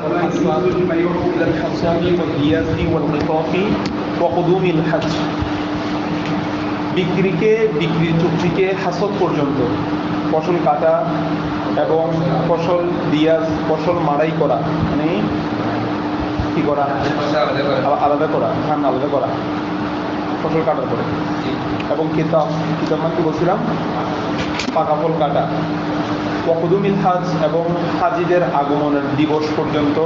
البيع إلى الحصاد والقياس والقطاف وقدوم الحج বিক্রির চুক্তিকে হাসদ পর্যন্ত ফসল কাটা এবং ফসল দিয়াজ ফসল মাড়াই করা মানে কি করা আলাদা করা ধান আলাদা করা ফসল কাটার পরে এবং কিতাব মানে কি বলছিলাম পাকা ফল কাটা ওয়াকুদুমিল হাজ এবং হাজিদের আগমনের দিবস পর্যন্ত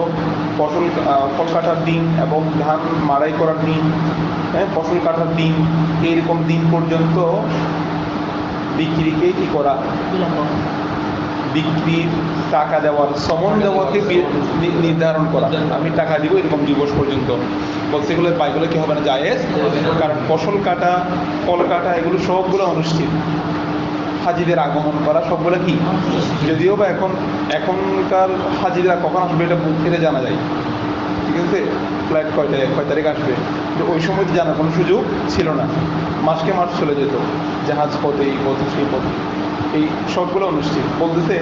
ফল কাটার দিন এবং ধান মাড়াই করার দিন ফসল কাটার দিন এইরকম দিন পর্যন্ত বিক্রিকে কি করা বিক্রির টাকা দেওয়ার সমন দেওয়াকে নির্ধারণ করা আমি টাকা দিব এরকম দিবস পর্যন্ত বলতে এগুলো পাইগুলো কি হবে না জায়েজ কারণ ফসল কাটা ফল কাটা এগুলো সবগুলো অনুষ্ঠিত হাজিদের আগমন করা সবগুলো কি যদিও বা এখনকার হাজিরা কখন আসবে এটা বুক থেকে জানা যায় ঠিক আছে ফ্লাইট কয় তারিখ আসবে কিন্তু ওই সময় তো জানার কোনো সুযোগ ছিল না মাসকে মাস চলে যেত জাহাজ পথে এই পথে সেই পথে এই সবগুলো অনুষ্ঠিত বলতেছে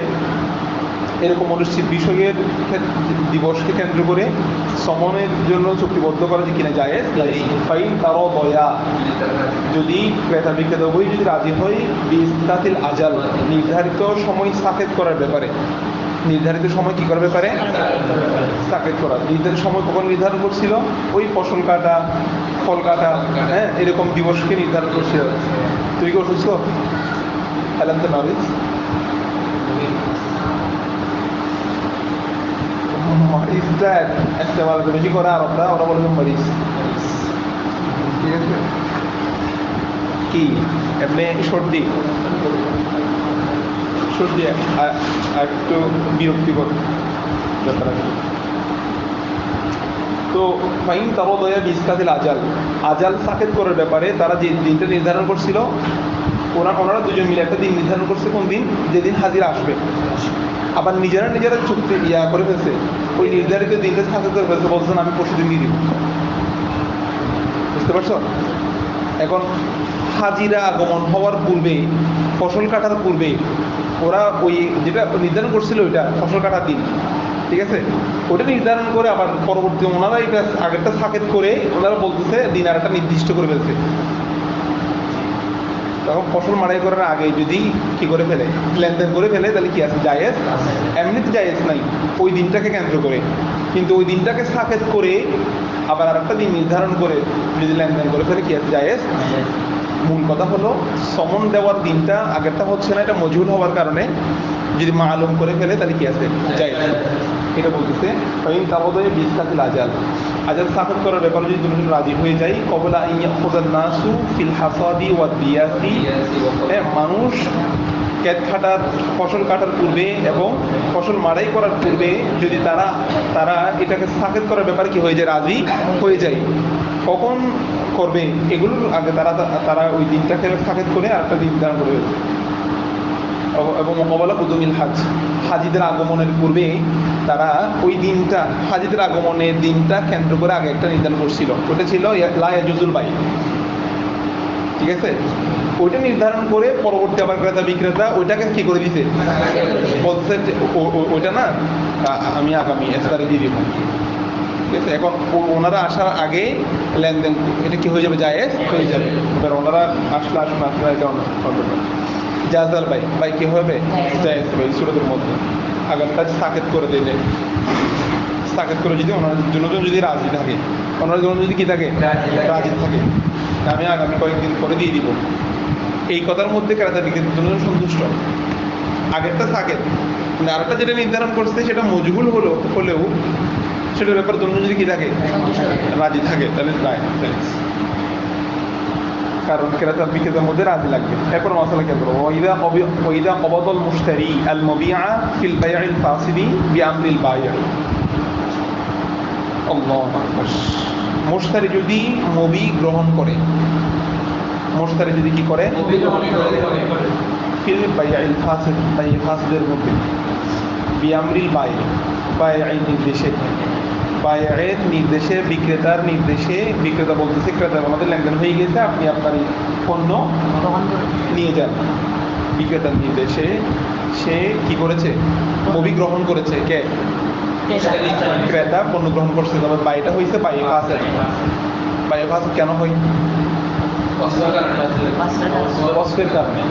এরকম অনুষ্ঠিত বিষয়ের দিবসকে কেন্দ্র করে সমনের জন্য চুক্তিবদ্ধ করা যে কিনা যায় ফাইন তারও দয়া যদি ক্রেতা বিক্রেতা উভয় যদি রাজি হয় বিস্তাতিল আজাল নির্ধারিত সময় সাকেত করার ব্যাপারে নির্ধারিত সময় কি করার ব্যাপারে সাকেত করা নির্ধারিত সময় কখন নির্ধারণ করছিল ওই ফসল কাটা ফল কাটা এরকম দিবসকে নির্ধারণ করছিল তুই কি অসুস্থ হেলান্তে নরিস মরিচটা একটা ভালো বেশি করে আর ওরা বলবে মরিচ ঠিক আছে কি এমনি সর্দি একটু বিরক্তিকর ব্যাপার তো ফাইন তারও দয়া বিস্তাতিল আজাল সাকেত করার ব্যাপারে তারা যে দিনটা নির্ধারণ করছিল ওনারা দুজন মিলে একটা দিন নির্ধারণ করছে কোন দিন যেদিন হাজিরা আসবে আবার নিজেরা চুক্তি করে ফেলছে ওই নির্ধারিত দিনটা সাকেত করে ফেলছে বলছেন আমি পরশু দিন দিয়ে দিব বুঝতে পারছো এখন হাজিরা আগমন হওয়ার পূর্বে ফসল কাটার পূর্বে ওরা ওই যেটা নির্ধারণ করছিল ওইটা ফসল কাটার দিন ঠিক আছে ওটা নির্ধারণ করে আবার পরবর্তী ওনারা এটা আগেরটা সাকেত করে ওনারা বলতেছে দিন আর একটা নির্দিষ্ট করে ফেলছে তখন ফসল মাড়াই করার আগে যদি কি করে ফেলে লেনদেন করে ফেলে তাহলে কি আছে জায়েজ এমনিতে জায়েজ নাই ওই দিনটাকে কেন্দ্র করে কিন্তু ওই দিনটাকে সাকেত করে আবার আর একটা দিন নির্ধারণ করে যদি লেনদেন করে ফেলে কি আছে জায়েজ মূল কথা হলো সমন দেওয়ার দিনটা আগেরটা হচ্ছে না এটা মজহুল হওয়ার কারণে যদি মালুম করে ফেলে তাহলে কি আছে জায়েজ এটা বলতেছে ফাইন তাবদয়ে বিস্তাতিল আজাল সাকেত করার ব্যাপারে যদি দুজন রাজি হয়ে যায় কবলা ইয়াখুযান নাসু ফিল হাসাদি ওয়াদ বিয়াসি মানুষ ফসল কাটার পূর্বে এবং ফসল মাড়াই করার পূর্বে যদি তারা এটাকে সাকেত করার ব্যাপারে কি হয়ে যায় রাজি হয়ে যায় কখন করবে এগুলোর আগে তারা ওই দিনটাকে সাকেত করে আর একটা দিন নির্ধারণ করবে এবং মোকাবেলা কুদুমিল হাজিদের আগমনের পূর্বে তারা ওই দিনটা হাজিদের আগমনের দিনটা কেন্দ্র করে আগে একটা নির্ধারণ করছিল ওটা ছিল লা ইয়াজুজুল বাই ঠিক আছে ওইটা নির্ধারণ করে পরবর্তী আবার ক্রেতা বিক্রেতা ওইটাকে কি করে দিতে বলছে ওইটা না আমি আগামী 1 তারিখ দিয়ে দিব ঠিক আছে এখন ওনারা আসার আগে লেনদেন এটা কি হয়ে যাবে জায়েজ হয়ে যাবে এবার ওনারা আসলে এটা জাজাল ভাই কি হবে জায়েজ ভাই সূরাতের মধ্যে আগেরটা সাকেত করে দিলে সাকেত করে যদি ওনার জন্য যদি রাজি থাকে ওনার জন্য যদি কি থাকে রাজি থাকে আমি আগামী কয়েকদিন পরে দিয়ে দিব এই কথার মধ্যে ক্রেতা বিক্রেতার জন্য সন্তুষ্ট আগেরটা সাকেত মানে আরেকটা যেটা নির্ধারণ করছে সেটা মজহুল হলেও সেটার ব্যাপারে জন্য যদি কি থাকে রাজি থাকে তাহলে কারণ ক্রেতা বিক্রেতার মধ্যে রাজি লাগবে এরপর মশলা কেন্দ্র ওইদা অবদল মুশতারি আল মুবিআ ফিল বাই'আল ফাসিদি বিআমরিল বাই' আল্লাহু আকবার মুশতারি যদি মুবি গ্রহণ করে মুশতারি যদি কি করে ফিল বাই'আল ফাসিদ ফাসিদের মধ্যে বিআমরিল বাই'আল নির্দেশে বিক্রেতার নির্দেশে বিক্রেতা বলতেছে ক্রেতা আমাদের লেনদেন হয়ে গেছে আপনি আপনার পণ্য নিয়ে যান বিক্রেতার নির্দেশে সে কি করেছে মুবি গ্রহণ করেছে কে ক্রেতা পণ্য গ্রহণ করছে, তবে বাইটা হয়েছে বাইয়ে ফাসেদ। বাইয়ে ফাসেদ কেন হয়? অস্ত্রের কারণে,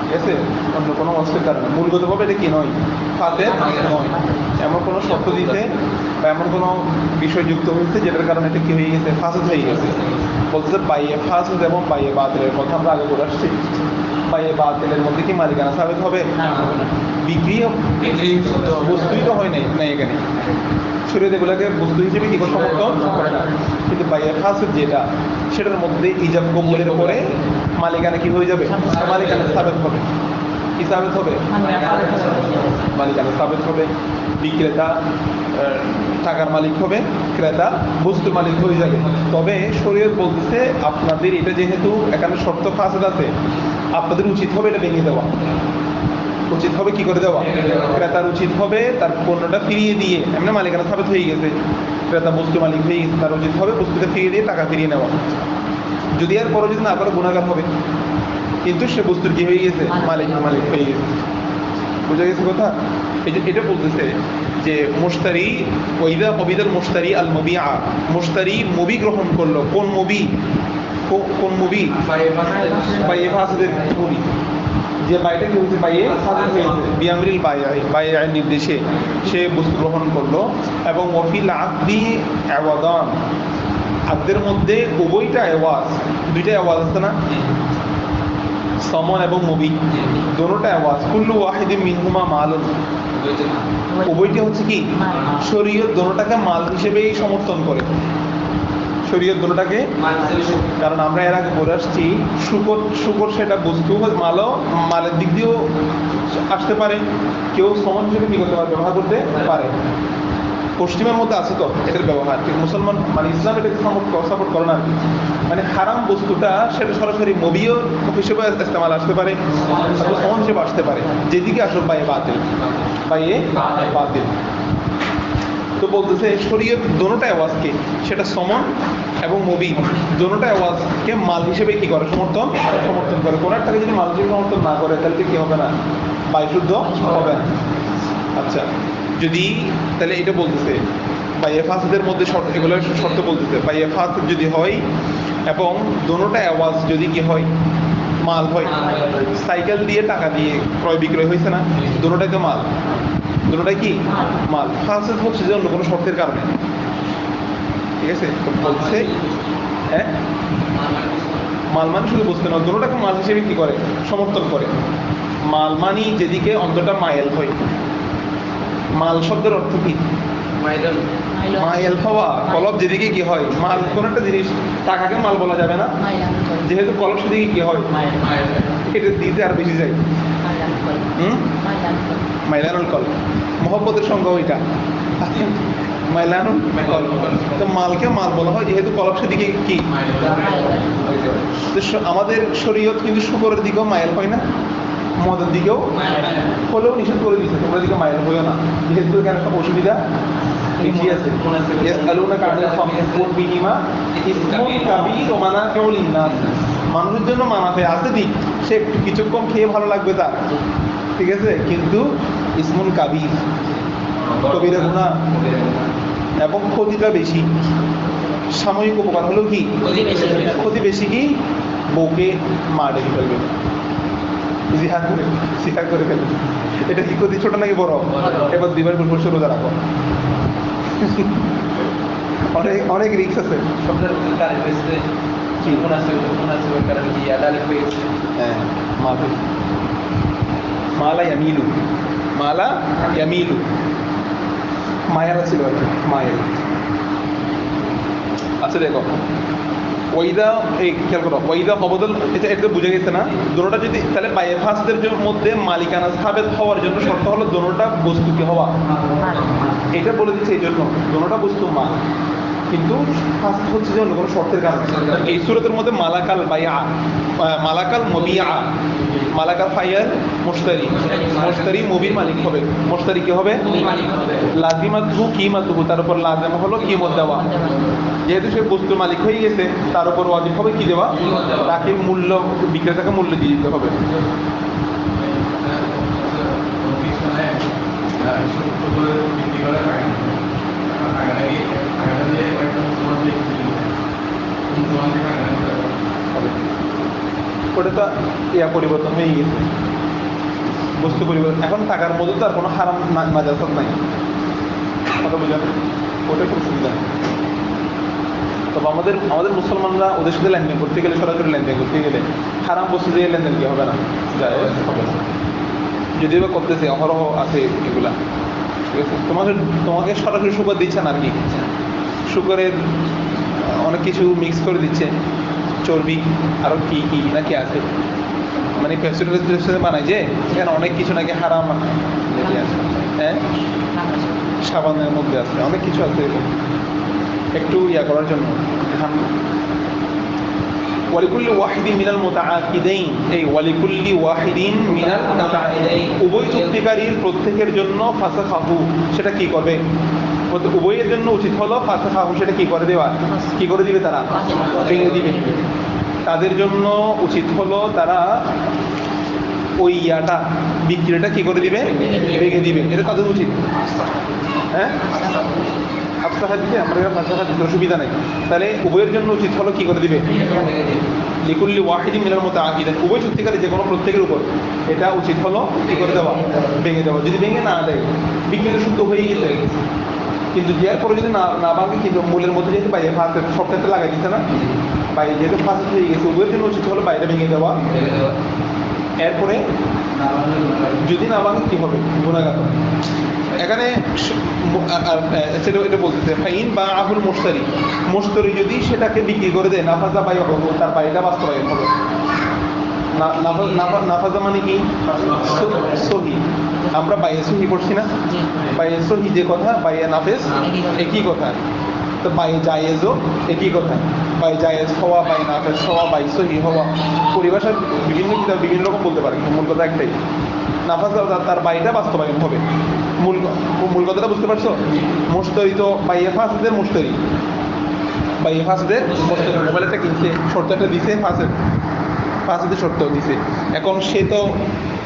ঠিক আছে, অন্য কোনো অস্ত্রের কারণে। মূলগতভাবে এটা কি নয়, ফাসেদ নয়। এমন কোনো শর্ত দিতে বা এমন কোনো বিষয় যুক্ত হয়েছে যেটার কারণে এটা কি হয়ে গেছে, ফাসেদ হয়ে গেছে। বলতে বাইয়ে ফাসেদ এবং বাইয়ে বাতিলের কথা আমরা আগে বলে আসছি। বাইয়ে বাতিলের মধ্যে কি মালিকানা সাবেত হবে? বিক্রি বস্তুই তো হয় নাই এখানে, শরীয়ত এগুলোকে বস্তু হিসেবে কি সমর্থন করে না। কিন্তু বাইয়ে ফাসেদ যেটা, সেটার মধ্যে ইজাব কবুলের পরে মালিকানা কি হয়ে যাবে, মালিকানা সাবেত হবে। কি সাবেত হবে? মালিকানা সাবেত হবে। বিক্রেতা টাকার মালিক হবে, ক্রেতা বস্তুর মালিক হয়ে যাবে। তবে শরীয়ত বলতেছে আপনাদের এটা যেহেতু এখানে শর্ত ফাসেদ আছে, আপনাদের উচিত হবে এটা ভেঙে দেওয়া। উচিত হবে কি করে দেওয়া? ক্রেতার উচিত হবে তার পণ্যটা ফিরিয়ে দিয়ে, এমনি মালিকানা সাবেত হয়ে গেছে, ক্রেতা বস্তু মালিক হয়ে গেছে, তার উচিত হবে বস্তুটা ফিরিয়ে দিয়ে টাকা ফিরিয়ে নেওয়া। যদি আর পরে যদি না করে গুণাগার হবে, কিন্তু সে বস্তুর কি হয়ে গেছে, মালিক হয়ে গেছে। বুঝা গেছে কথা? এই যে এটা বলতেছে যে মুশতারি ওয়াইদা কবিদাল মুশতারি আল মুবিআ, মুশতারি মুবি গ্রহণ করলো। কোন মুবি? কোন মুবি? বাইয়ে ফাসেদের মুবি। যে বাইটা কি হয়েছে, বাইয়ে ফাসেদ হয়েছে, বিআমরিল বাইয়ের নির্দেশে সে বস্তু গ্রহণ করলো। এবং ওয়াফিল আকদি আওয়াদান, আকদের মধ্যে উভয়টা আওয়াজ, দুইটা আওয়াজ আছে না, সমন এবং মুবি, দোনোটা আওয়াজ। কুল্লু ওয়াহিদিন মিনহুমা মালুন, উভয়টি হচ্ছে কি শরীয়ত দোনোটাকে মাল হিসেবেই সমর্থন করে। শরীয়ত দোনোটাকে, কারণ আমরা এর আগে বলে আসছি শুকর সেটা বস্তু, মালের দিক দিয়েও আসতে পারে, কেউ সমন হিসেবে কি করতে পারে, ব্যবহার করতে পারে। পশ্চিমের মধ্যে আছে তো এটার ব্যবহার, ঠিক মুসলমান মানে ইসলাম এটাকে সাপোর্ট করে না। মানে হারাম বস্তুটা সেটা সরাসরি মবিও হিসেবে ইস্তেমাল আসতে পারে, সমন হিসেবে আসতে পারে, যেদিকে আসুক বাইয়ে বাতিল, বাইয়ে বাতিল। তো বলতেছে শরীয়ত দোনোটা আওয়াজকে, সেটা সমন এবং মুবি দোনোটা আওয়াজকে মাল হিসেবে কি করে, সমর্থন করে। কোনো একটাকে যদি মাল হিসেবে সমর্থন না করে তাহলে কি হবে না, বাই শুদ্ধ হবে না। আচ্ছা, যদি তাহলে এটা বলতেছে বাইয়ে ফাসেদের মধ্যে শর্ত, এগুলো শর্ত বলতেছে বাইয়ে ফাসেদ যদি হয় এবং দোনোটা আওয়াজ যদি কি হয়, মাল হয়, সাইকেল দিয়ে টাকা দিয়ে ক্রয় বিক্রয় হয়েছে না, দোনোটাই তো মাল, দোনোটাই কি মাল। ফাসেদ হচ্ছে যে অন্য কোনো শর্তের কারণে, ঠিক আছে। তো বলছে হ্যাঁ, মাল মানে শুধু বুঝতে না, দোনোটাকে মাল হিসেবে কি করে, সমর্থন করে। মাল মানি যেদিকে অন্তটা মাইল হয়। মাল শব্দের অর্থ কি? মাইল হওয়া। কলব যেদিকে কি হয়, মাল, কোন একটা জিনিস, টাকাকে মাল বলা যাবে না, যেহেতু কলব সেদিকে কি হয়, এটা দিতে আর বেশি যায়। মাইলানুল কল, মহব্বতের সংজ্ঞা ওইটা, মাইলানুল কল। তো মালকে মাল বলা হয় যেহেতু কলব সেদিকে কি। আমাদের শরীয়ত কিন্তু শুকরের দিকেও মাইল হয় না, মদের দিকেও হলেও নিষেধ করে দিচ্ছে, তোমরা দিকে মাইল হইও না, যেহেতু এখানে সব অসুবিধা বেশি আছে। মানুষের জন্য মানাতে আছে ঠিক, সে একটু কিছুক্ষণ খেয়ে ভালো লাগবে তার, ঠিক আছে, কিন্তু ইসমুল কাবির, কবিরা গুনাহ এবং ক্ষতিটা বেশি। সাময়িক উপকার হলো কি, ক্ষতি বেশি কি, বউকে মা ডেকে ফেলবে, জিহাদ করে ফেলবে। এটা কি ক্ষতি, ছোট নাকি বড়? এবার দুইবার বছর রোজা রাখো, অনেক রিস্ক আছে। মালা ইয়ামিলু, মালা ইয়ামিলু, মায়ারা ছিল আর কি, মায়ের। আচ্ছা দেখো, ওইদা এই খেয়াল করো, ওইদা অবদল, এটা বুঝে গেছে না? দোনোটা যদি, তাহলে বাইয়ে ফাসেদের মধ্যে মালিকানা সাবেত হওয়ার জন্য শর্ত হলো দোনোটা বস্তুকে হওয়া। এটা বলে দিচ্ছে এই জন্য দোনোটা বস্তু মাল, কিন্তু ফাসেদ হচ্ছে যে অন্য কোনো শর্তের কারণে। এই সূরাতের মধ্যে মালাকাল বাইআ, মালাকাল মুবিআ, মালাকাল ফাইয়াল মুশতারি মুবির মালিক হবে। মুশতারি কি হবে? লাজিমাতহু কিমাতুহু, তার উপর লাজিম হলো কিমত দেওয়া। যেহেতু সে বস্তুর মালিক হয়ে গেছে, তার উপর ওয়াজিব হবে কি দেওয়া, তাকে মূল্য, বিক্রেতাকে মূল্য দিয়ে দিতে হবে। ওটা তো পরিবর্তন হয়ে গেছে, বস্তু পরিবর্তন। এখন টাকার মধ্যে তো আর কোনো হারাম মাজারত নাই, কথা বুঝলেন? ওটা খুব সুবিধা। তবে আমাদের আমাদের মুসলমানরা ওদের সাথে লেনদেন করতে গেলে, সরাসরি লেনদেন করতে গেলে হারাম বস্তু দিয়ে লেনদেন কি হবে না, যায় হবে না। যদিও বা করতেছে, অহরহ আছে এগুলা, ঠিক আছে? তোমাকে সরাসরি শুকর দিচ্ছে না আর কি, শুকরের অনেক কিছু মিক্স করে দিচ্ছে, চর্বি আরো কি কি নাকি আছে, মানে ফেস্টিভ্যাল বানায় যে সেখানে অনেক কিছু নাকি হারাম আছে। হ্যাঁ, সাবানের মধ্যে আছে অনেক কিছু আছে, একটু করার জন্য। ওয়ালিকুল্লি ওয়াহিদিন মিনাল মুতাআকিদাইন, এই ওয়ালিকুল্লি ওয়াহিদিন মিনাল মুতাআকিদাইন, উভয় চুক্তিকারীর প্রত্যেকের জন্য ফাসাখাহু, সেটা কি করবে? উভয়ের জন্য উচিত হলো ফাসাখাহু, সেটা কি করে দেওয়া, কি করে দিবে তারা, ভেঙে দিবে। তাদের জন্য উচিত হলো তারা ওই বিক্রিটা কি করে দিবে, ভেঙে দিবে। এটা তাদের উচিত। হ্যাঁ, আফসাহা দিতে আমরা ফাসাহা দিতে অসুবিধা নেই। তাহলে উভয়ের জন্য উচিত হলো কি করে দিবে, লিকুল্লি ওয়াহিদিন মিনাল মুতাআকিদাইন, উভয় চুক্তিকারী যে কোনো প্রত্যেকের উপর এটা উচিত হলো কি করে দেওয়া, ভেঙে দেওয়া। যদি ভেঙে না দেয়, বিক্রিটা শুদ্ধ হয়ে গেছে, কিন্তু দেওয়ার পরে যদি না ভাঙে, কিন্তু মূলের মধ্যে যেহেতু বাইরে ফাঁসে সব ক্ষেত্রে লাগাই দিচ্ছে না, বাইরে যেহেতু ফাঁসে হয়ে গেছে, উভয়ের জন্য উচিত হলো বাইরে ভেঙে দেওয়া। এরপরে যদি না ভাঙে কি হবে, গুনাহগার। এখানে সেটা এটা বলতেছে ফাইন বা আহুল মুশতারি যদি সেটাকে বিক্রি করে দেয়, নাফাজা বাই হবো, তার বাইটা বাস্তবায়ন হবে। নাফাজা মানে কি, সহি। আমরা বাইয়ে সহি পড়ছি না, বাইয়ে সহি যে কথা, বাইয়ে নাফেজ একই কথা। তো বাই জায়েজও একই কথা, বাই জায়েজ হওয়া, বাই নাফেজ হওয়া, বাই সহি হওয়া, পরিভাষার বিভিন্ন কিতাব বিভিন্ন রকম বলতে পারে, মূল কথা একটাই, নাফাজা তার বাইটা বাস্তবায়ন হবে। মূল কথাটা বুঝতে পারছো? মুশতারি তো বাইয়ে ফাসদের মুশতারি, বাইয়ে ফাসদের মুশতারি, মোবাইল একটা কিনছে, শর্ত একটা দিছে, ফাসদের শর্ত দিছে। এখন সে তো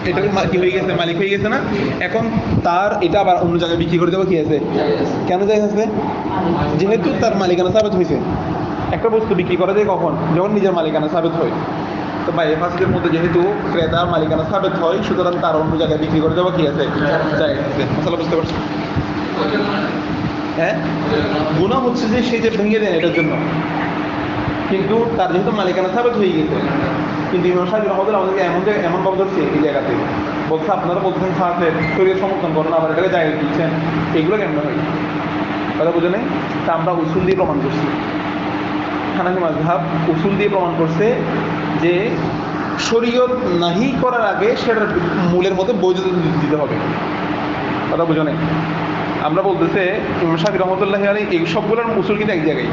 এটার কি হয়ে গেছে, মালিক হয়ে গেছে না। এখন তার এটা আবার অন্য জায়গায় বিক্রি করে দেবো কি আছে, কেন যাই আছে, যেহেতু তার মালিকানা সাবেত হয়েছে। একটা বস্তু বিক্রি করা যায় কখন, যখন নিজের মালিকানা সাবেত হয়। তো বাইরে ফাসদের মধ্যে যেহেতু ক্রেতার মালিকানা সাবেত হয়, সুতরাং তার অন্য জায়গায় বিক্রি করে দেবো কি আছে, জায়গা আছে। মশলা বুঝতে পারছো? হ্যাঁ, গুনাহ হচ্ছে যে সে যে ভেঙে দেন এটার জন্য, কিন্তু তার যেহেতু মালিকানা সাবেত হয়ে গেছে। কিন্তু ইমাম শাফিঈ রাহমাতুল্লাহ আমাদেরকে এমন ভাবে ধরছে এই জায়গাতে, বলছে আপনারা বলছেন ফাসের শরীর সমর্থন করেন, আবার এটাকে জায়গা দিচ্ছেন, এগুলো কেমন হয়, কথা বুঝে নেই। তা আমরা উসুল দিয়ে প্রমাণ করছি, হানাফি মাযহাব উসুল দিয়ে প্রমাণ করছে যে শরীয়ত নাহি করার আগে সেটার মূলের মধ্যে বৈধতা দিতে হবে, কথা বুঝে নেই। আমরা বলতেছে ইমাম শাফিঈ রাহমাতুল্লাহি আলাইহি এই সবগুলোর উসুল কিন্তু এক জায়গায়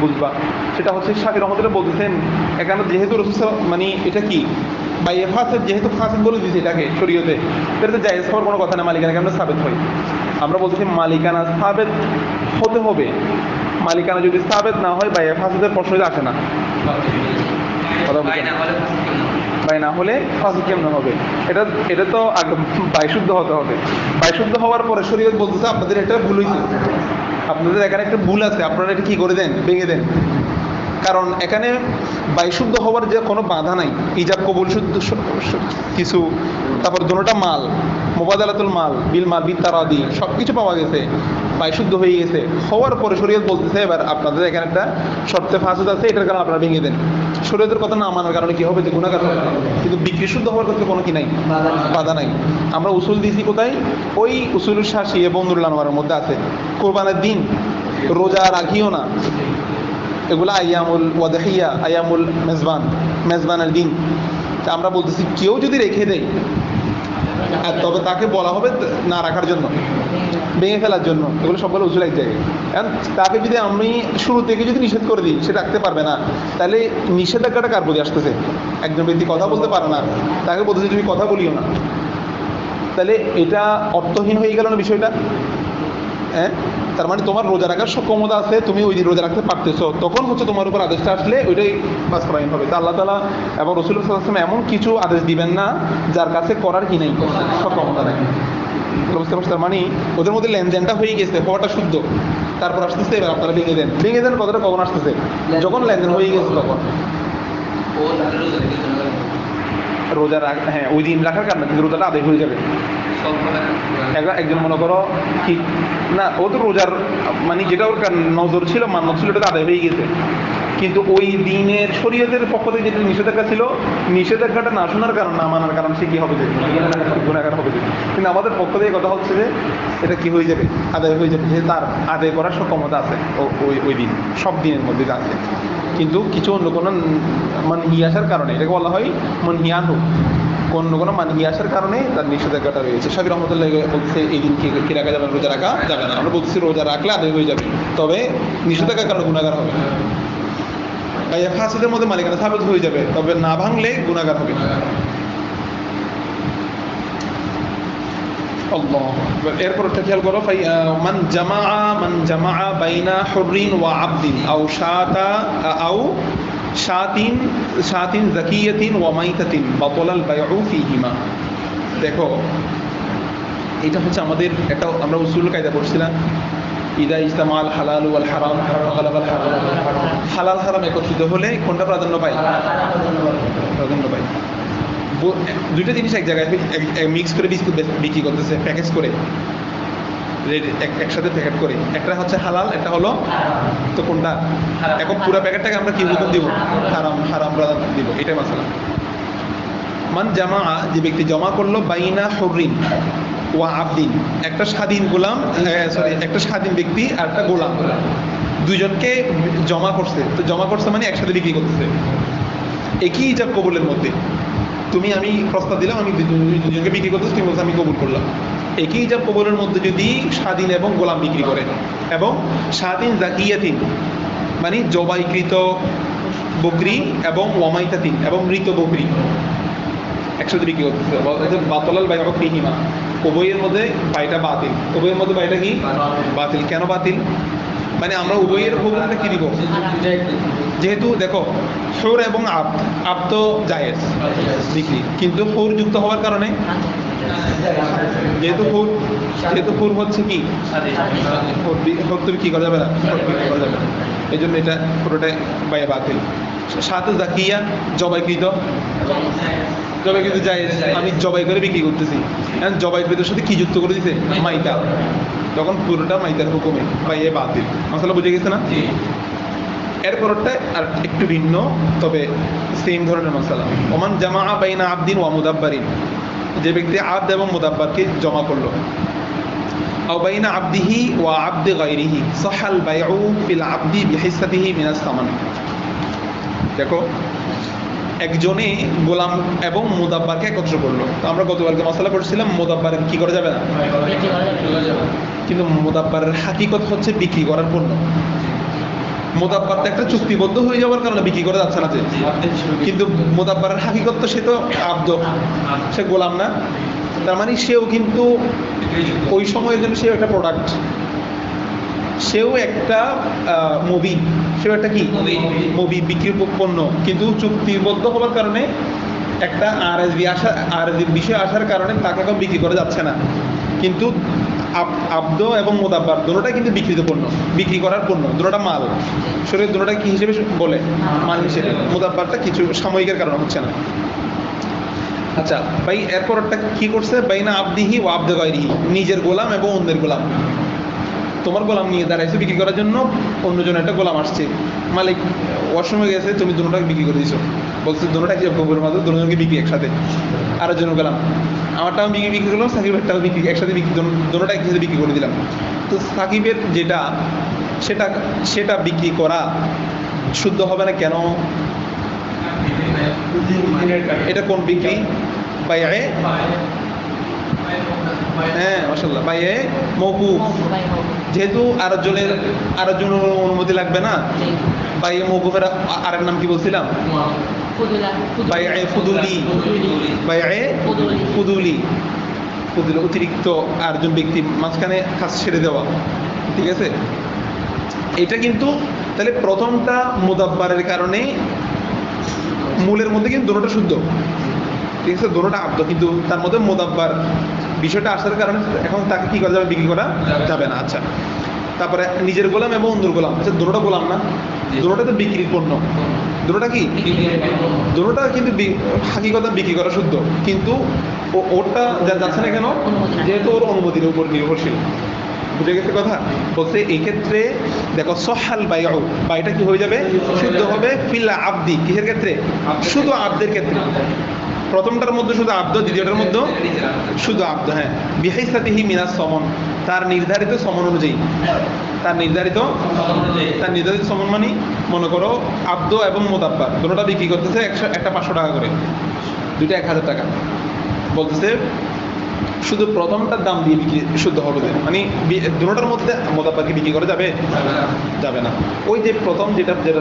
বুঝবা। সেটা হচ্ছে শাফিঈ রাহমাতুল্লাহ বলতেছেন, এখানে যেহেতু রাসূল মানে এটা কি বাইয়ে ফাসেদ, যেহেতু ফাসেদ বলে দিয়েছে এটাকে শরীয়তে, তাহলে জায়েজ হওয়ার কোনো কথা না, মালিকানা কেমন সাবেত হয়। আমরা বলতেছি মালিকানা সাবেত হতে হবে, মালিকানা যদি সাবেত না হয় বাইয়ে ফাসেদের প্রশ্নই আসে না। বাই না হলে ফাসেদ কেমন হবে, এটা তো বাইশুদ্ধ হতে হবে। বাইশুদ্ধ হওয়ার পরে শরীয়ত বলতেছে আপনাদের এটা ভুল হয়েছে, আপনাদের এখানে একটা ভুল আছে, আপনারা এটা কি করে দেন, ভেঙে দেন। কারণ এখানে বাইশুদ্ধ হওয়ার যে কোনো বাধা নাই, ইজাব কবুল শুদ্ধ কিছু, তারপর দুটোটা মাল, মুবাদালাতুল মাল বিল মাল বিতারাদি সব কিছু পাওয়া গেছে, বাইশুদ্ধ হয়ে গেছে। হওয়ার পরে শরীয়ত বলতেছে এবার আপনাদের এখানে একটা শর্তে ফাসেদ আছে, এটার কারণে আপনারা ভেঙে দেন। শরীয়তের কথা না মানার কারণে কি হবে, যে গুনাহগার হবে, কিন্তু বিক্রি শুদ্ধ হওয়ার ক্ষেত্রে কোনো কি নাই, বাধা নাই। আমরা উসুল দিয়েছি কোথায়, ওই উসুলুল শাসি বন্দুল আনোয়ারের মধ্যে আছে, কোরবানের দিন রোজা রাখিও না, এগুলো আইয়ামুল ওয়াদহিয়া, আইয়ামুল মেজবানের দিন। তা আমরা বলতেছি কেউ যদি রেখে দেয়, আর তবে তাকে বলা হবে না রাখার জন্য, ভেঙে ফেলার জন্য, এগুলো সবগুলো উসুল এক জায়গায়। কারণ তাকে যদি আমি শুরু থেকে যদি নিষেধ করে দিই, সে রাখতে পারবে না, তাহলে নিষেধাজ্ঞাটা কার প্রতি আসতেছে, একজন ব্যক্তি কথা বলতে পারে না, তাকে বলতেছে তুমি কথা বলিও না, তাহলে এটা অর্থহীন হয়ে গেল না বিষয়টা। হ্যাঁ, তার মানে তোমার রোজা রাখার সক্ষমতা আছে, তুমি ওই দিন রোজা রাখতে পারতেছো, তখন হচ্ছে তোমার উপর আদেশটা আসলে ওইটাই বাস্তবায়ন হবে। তা আল্লাহ তাআলা এবং রাসূলুল্লাহ সাল্লাল্লাহু আলাইহি ওয়াসাল্লাম এমন কিছু আদেশ দিবেন না যার কাছে করার কি নেই, সক্ষমতা নেই। বুঝতে পারছেন? তার মানে ওদের মধ্যে লেনদেনটা হয়ে গেছে, হওয়াটা শুদ্ধ, তারপর আসতেছে এবার আপনারা ভেঙে দেন। ভেঙে দেন কথাটা কখন আসতেছে? যখন লেনদেন হয়ে গেছে তখন। রোজা রাখ, হ্যাঁ ওই দিন রাখার কারণে কিন্তু রোজাটা আদায় হয়ে যাবে। একজন মনে করো কি না, ও তো রোজার মানে যেটা ওর নজর ছিল, মান্যত ছিল, ওটা আদায় হয়ে গেছে, কিন্তু ওই দিনের শরীয়তের পক্ষ থেকে যেটা নিষেধাজ্ঞা ছিল, নিষেধাজ্ঞাটা না শোনার কারণ, না মানার কারণ সে কি হবে, যে গুণাগার হবে। কিন্তু আমাদের পক্ষ থেকে কথা হচ্ছে যে এটা কি হয়ে যাবে, আদায় হয়ে যাবে, যে তার আদায় করার সক্ষমতা আছে ওই দিন, সব দিনের মধ্যে আছে। কিন্তু কিছু অন্য কোনো মানহি আসার কারণে, এটাকে বলা হয় মানহিয়ানু, অন্য কোনো মানহি আসার কারণে তার নিষেধাজ্ঞাটা রয়েছে। শাফি রহমতুল্লাহ বলছে এই দিন কি রাখা যাবে, রোজা রাখা যাবে না। আমরা বলছি রোজা রাখলে আদায় হয়ে যাবে, তবে নিষেধাজ্ঞার কারণে গুণাগার হবে। ফাসিদের মধ্যে মালিকানা সাবেত হয়ে যাবে, তবে না ভাঙলে গুনাহগার হবে। আল্লাহ। এরপর একটা খেয়াল করো, মান জামা বাইনা হুররিন ওয়া আবদিন আও শাতিন যাকিয়াতিন ওয়া মাইতাতিন বাতালাল বাইউ ফীহিমা। দেখো এটা হচ্ছে আমাদের একটা, আমরা উসুল কায়দা পড়ছিলাম, ইদা ইস্তামাল হালাল ওয়াল হারাম, হালাল হারাম একত্রিত হলে কোনটা প্রাধান্য পায়? প্রাধান্য পায়। দুইটা জিনিস এক জায়গায় মিক্স করে বিক্রি করতেছে, প্যাকেজ করে, একসাথে প্যাকেট করে, একটা হচ্ছে হালাল, একটা হলো, তো কোনটা? এখন পুরো প্যাকেটটাকে আমরা কি হুকুম দিব? হারাম, হারাম প্রাধান্য দিব, এটাই মাসালা। মান জামা, যে ব্যক্তি জমা করলো, বাইনা হুররিন ওয়া আবদিন, একটা স্বাধীন গোলাম, একটা স্বাধীন ব্যক্তি আর একটা গোলাম, দুইজনকে জমা করছে। তো জমা করছে মানে একসাথে বিক্রি করতেছে, একই ইজাব কবুলের মধ্যে। আমি প্রস্তাব দিলাম, আমি দুজনকে বিক্রি করতেছি, তুমি বলছো আমি কবুল করলাম। একই ইজাব কবুলের মধ্যে যদি স্বাধীন এবং গোলাম বিক্রি করে, এবং স্বাধীন জাকিয়াতিন মানে জবাইকৃত বকরি এবং ওয়ামাইতাতিন এবং মৃত বকরি একসাথে বিক্রি করতেছে, বাতলাল বাইউ ফীহিমা, উভয়ের মধ্যে বাইটা বাতিল। উভয়ের মধ্যে বাইটা কি? বাতিল। কেন বাতিল? মানে আমরা উভয়ের হুকুমটা কি দিব? যেহেতু দেখো হুর এবং আব্দ জায়েজ বিক্রি, কিন্তু হুর যুক্ত হওয়ার কারণে, যেহেতু হুর হচ্ছে কি, হুর তুমি কি করা যাবে না, করা যাবে না, এই জন্য এটা পুরোটাই বাইরে বাতিল। সাথে জাকিয়া জবাইকৃত জায়েজ, আমি জবাই করে বিক্রি করতেছি, জবাইকৃতের সাথে কি যুক্ত করে দিছে? মাইতা, তখন পুরোটা মাইতার হুকুমে বাইরে বাতিল। মাসালা বুঝে গেছে না? এরপরটা আর একটু ভিন্ন, তবে সেম ধরনের মাসালা। ওমান জামা বাইনা আবদিন ওয়া মুদাব্বারিন, যে ব্যক্তি আবদ এবং মুদাব্বারকে জমা করলো, আও বাইনা আবদিহি ওয়া আবদি গায়রিহি সাহাল বাইউ ফিল আবদি বিহিসাতিহি মিনাস সামান। দেখো একজনে গোলাম এবং মুদাব্বারকে একত্র করলো। তো আমরা গতকালকে মাসালা পড়ছিলাম মুদাব্বারের কি করা যাবে না, কিন্তু মুদাব্বারের হাকিকত হচ্ছে বিক্রি করার পণ্য। মুদাব্বারটা একটা চুক্তিবদ্ধ হয়ে যাওয়ার কারণে বিক্রি করা যাচ্ছে না, কিন্তু মুদাব্বারের হাকিকত তো সে তো আব্দ, সে গোলাম না। তার মানে সেও কিন্তু ওই সময়ের জন্য সেও একটা প্রোডাক্ট, সেও একটা মুভি, সেও একটা কি মুভি, বিক্রির পণ্য, কিন্তু চুক্তিবদ্ধ হওয়ার কারণে একটা আরএসবি বিষয় আসার কারণে তাকে এখন বিক্রি করা যাচ্ছে না। কিন্তু আব্দ এবং মুদাব্বার দুটোটা কিন্তু বিক্রিত পণ্য, বিক্রি করার পণ্য, দুটোটা মাল। শরীর দুটোটা কি হিসেবে বলে? মাল হিসেবে। মুদাব্বারটা কিছু সাময়িকের কারণে হচ্ছে না। আচ্ছা ভাই, এরপরটা কি করছে? বাইনা আবদিহি ওয়া আবদি গায়রিহি, নিজের গোলাম এবং অন্যের গোলাম। তোমার গোলাম নিয়ে দাঁড়াইছে বিক্রি করার জন্য, অন্যজন একটা গোলাম আসছে, মালিক ওয়াশরুমে গেছে, তুমি দুটোটাকে বিক্রি করে দিছো, বলছে দুটোটা কি কবুলের মাধ্যমে দুজনকে বিক্রি একসাথে। আরেকজন গোলাম, আমারটাও বিক্রি করলাম, সাকিবের একটাও বিক্রি একসাথে দুটোটা একসাথে বিক্রি করে দিলাম। তো সাকিবের যেটা সেটা বিক্রি করা শুদ্ধ হবে না কেন? এটা কোন বিক্রি? বাইয়ে, হ্যাঁ মাশাআল্লাহ, বাইয়ে মওকুফ। যেহেতু আরেকজনের অনুমতি লাগবে না, বাইয়ে মওকুফের আরেক নাম কি বলছিলাম? বাইয়ে ফুদুলি। বাইয়ে ফুদুলি, অতিরিক্ত আরেকজন ব্যক্তি মাঝখানে কাজ ছেড়ে দেওয়া, ঠিক আছে? এটা কিন্তু তাহলে প্রথমটা মুদাব্বারের কারণে, মূলের মধ্যে কিন্তু দুটোটা শুদ্ধ, ঠিক আছে, দুটোটা আব্দ, কিন্তু তার মধ্যে মুদাব্বার বিষয়টা আসার কারণে এখন তাকে কি করা যাবে, বিক্রি করা যাবে না। আচ্ছা, তারপরে নিজের গোলাম এবং অন্যের গোলাম, আচ্ছা দুটোটা গোলাম না, দুটোটা তো বিক্রির পণ্য, দুটোটা কি, দুটোটা কিন্তু হাকিকত বিক্রি করা শুদ্ধ, কিন্তু ওরটা যাচ্ছে না কেন, যেহেতু ওর অনুমতির উপর নির্ভরশীল। বুঝে গেছে কথা? বলছে এই ক্ষেত্রে দেখো সহাল বাইউ, বাইটা কি হয়ে যাবে, শুদ্ধ হবে ফিল আবদি, কিসের ক্ষেত্রে, শুধু আবদের ক্ষেত্রে। প্রথমটার মধ্যে শুধু আব্দ, দ্বিতীয়টার মধ্যে শুধু আব্দ। হ্যাঁ, বিহাইসাতিহি মিনাস সমন, তার নির্ধারিত সমন অনুযায়ী, তার নির্ধারিত সমন মানে মনে করো আব্দ এবং মোদাব্বার দুটোটা বিক্রি করতেছে একটা 500 টাকা করে, দুইটা 1000 টাকা। বলতেছে শুধু প্রথমটার দাম দিয়ে বিক্রি শুদ্ধ হবে, মানে দুটোটার মধ্যে মোদাব্বারকে বিক্রি করা যাবে, যাবে না। ওই যে প্রথম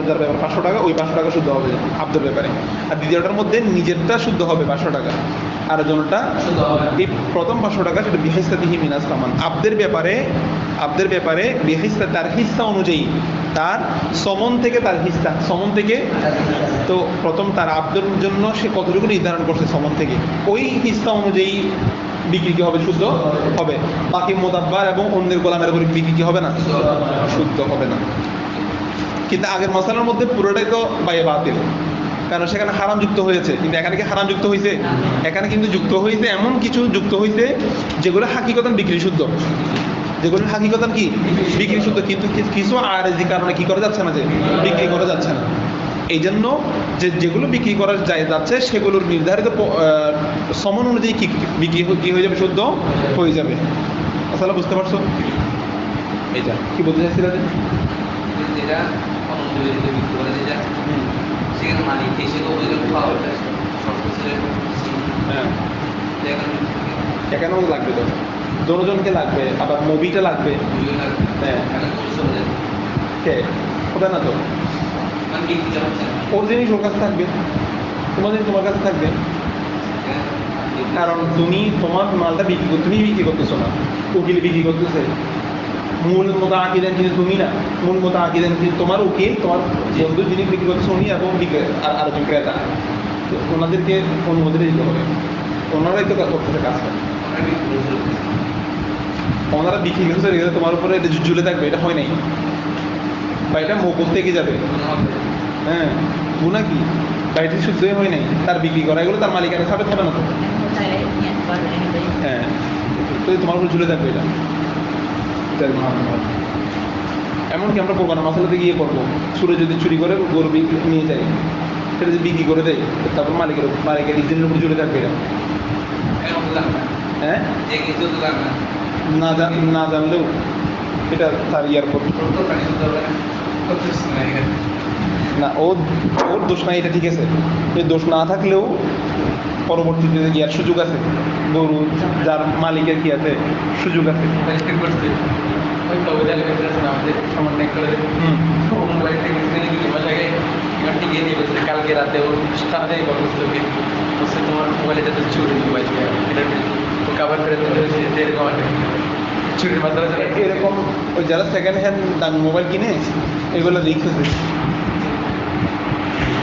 যার ব্যাপার 500 টাকা, ওই 500 টাকা শুদ্ধ হবে আব্দের ব্যাপারে, আর দ্বিতীয়টার মধ্যে নিজেরটা শুদ্ধ হবে 500 টাকা, আর জনটা এই প্রথম 500 টাকা সেটা বিহাইসাতিহি মিনাস সামান, আব্দের ব্যাপারে বিহাইসা তার হিস্সা অনুযায়ী, তার সমন থেকে, তার হিস্সা সমন থেকে। তো প্রথম তার আব্দের জন্য সে কতটুকু নির্ধারণ করছে সমন থেকে, ওই হিস্সা অনুযায়ী বিক্রি কি হবে, শুদ্ধ হবে। বাকি মোদাব্বার এবং অন্যের গোলামের উপর বিক্রি কি হবে না, শুদ্ধ হবে না। কিন্তু আগের মশালার মধ্যে পুরোটাই তো বাইয়ে বাতিল, কারণ সেখানে হারাম যুক্ত হয়েছে, কিন্তু এখানে কি হারাম যুক্ত হয়েছে, এখানে কিন্তু যুক্ত হয়েছে এমন কিছু যুক্ত হয়েছে যেগুলো হাকিকতান বিক্রি শুদ্ধ, যেগুলো হাকিকতান কি বিক্রি শুদ্ধ, কিন্তু কিছু আরজি কারণে কি করা যাচ্ছে না, যে বিক্রি করা যাচ্ছে না। এই জন্য যেগুলো বিক্রি করা যাচ্ছে সেগুলোর নির্ধারিত সমন অনুযায়ী কি বিক্রি কি হয়ে যাবে, শুদ্ধ হয়ে যাবে। আসলে বুঝতে পারছো এটা কি বলতে চাইছিল? যেটা অনুমোদিত বিক্রি করে যেটা সেখানে মালিক এসে অভিযোগ পাওয়া যায় হ্যাঁ, এখানেও লাগবে, তো দোনোজনকে লাগবে, আবার মুভিটা লাগবে। হ্যাঁ, হবে না তো, ওর জিনিস ওর কাছে থাকবে, তোমার জিনিস তোমার কাছে থাকবে, কারণ তুমি তোমার মালটা তুমি বিক্রি করতেছো না, উকিল বিক্রি করতেছে। মূল মতো আঁকিদেন কিন্তু তুমি না, মূল মতো আঁকিদেন কিন্তু তোমার উকিল, তোমার বন্ধু যিনি বিক্রি করতেছে উনি, এবং আরেকজন ক্রেতা, ওনাদেরকে অনুমতি দিতে হবে, ওনারাই তো করতেছে কাজটা। ওনারা বিক্রি করতে গেলে তোমার উপরে এটা ঝুলে থাকবে, এটা হয় নাই, বা এটা মৌকুফ থেকে যাবে। হ্যাঁ, গুণা কি, বাড়িটি শুদ্ধই হয় নাই, তার বিক্রি করা এগুলো তার মালিকানা সাবেত হবে না তো। হ্যাঁ, তো তোমার উপর ঝুলে থাকবে এটা। এমনকি আমরা কোরবানি মশলাতে গিয়ে করবো, সুরে যদি চুরি করে গরু নিয়ে যায়, সেটা যদি বিক্রি করে দেয়, তারপর মালিকের ইজ্জতের উপর ঝুলে থাকবে এটা। হ্যাঁ, না জানলেও এটা তার ইয়ার পর না, ওর দোষ নাই, এটা ঠিক আছে, এই দোষ না থাকলেও পরবর্তীতে ইয়ার সুযোগ আছে, গরু যার মালিকের কি আছে, সুযোগ আছে। কালকে রাতে ওর সাথে তোমার মোবাইল এটা চুরি মোবাইল কাভার করে চুরির মাত্রা এরকম ওই যারা সেকেন্ড হ্যান্ড দামি মোবাইল কিনে এগুলো রিস্ক আছে।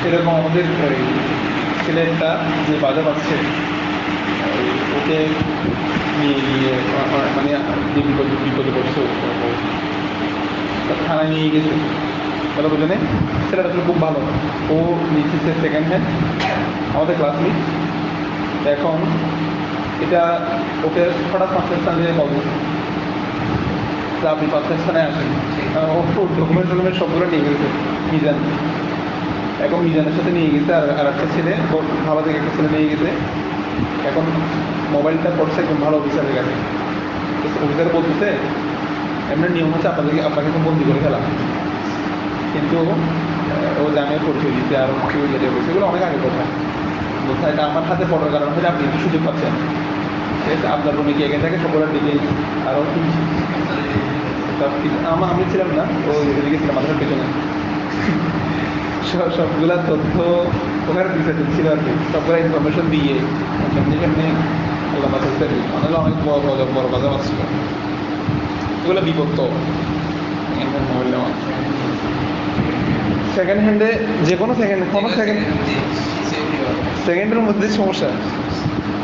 এরকম আমাদের ছেলেটা যে বাজার পাচ্ছে ওকে নিয়ে গিয়ে মানে যে বিপদে পড়ছে, থানায় নিয়ে গেছে, কথা বোঝেনে। ছেলেটা আসলে খুব ভালো, ও নিচ্ছে সেকেন্ড হ্যান্ড, আমাদের ক্লাসমেট। এখন এটা ওকে হঠাৎ 5টা স্থান দিয়ে কল দিচ্ছে, আপনি 5টা স্থানে আসেন, ও ডকুমেন্ট সবগুলো নিয়ে গেছে মিজান। এখন মিজানের সাথে নিয়ে গেছে আর একটা ছেলে, ভালো থেকে একটা ছেলে নিয়ে গেছে। এখন মোবাইলটা পড়ছে একদম ভালো অফিসারের কাছে, অফিসার বলতেছে এমনি নিয়ম হচ্ছে আপনাকে এখন বন্দি করে ফেলা, কিন্তু ও জানে পরিচয় দিতে আর কেউ যেতে বলছে, এগুলো অনেক আগে কথা বলছে। এটা আমার হাতে পড়ার কারণ হচ্ছে আপনি একটু সুযোগ পাচ্ছেন, ঠিক আছে, আপনার রুমে গিয়ে থাকে সবগুলো দিকে আরও আমি ছিলাম না, ও এদিকে ছিলাম মাথার পেছনে, সবগুলা তথ্য ওখানে বিষয় ছিল আর কি, সবগুলো ইনফরমেশন দিয়ে সামনে সামনে আল্লাহ বাঁচাতে অনেক অনেক বড় বাজা পাচ্ছিল। এগুলো বিপদ তো মোবাইল নেওয়া। সেকেন্ড হ্যান্ডে যে কোনো সেকেন্ডের মধ্যে সমস্যা,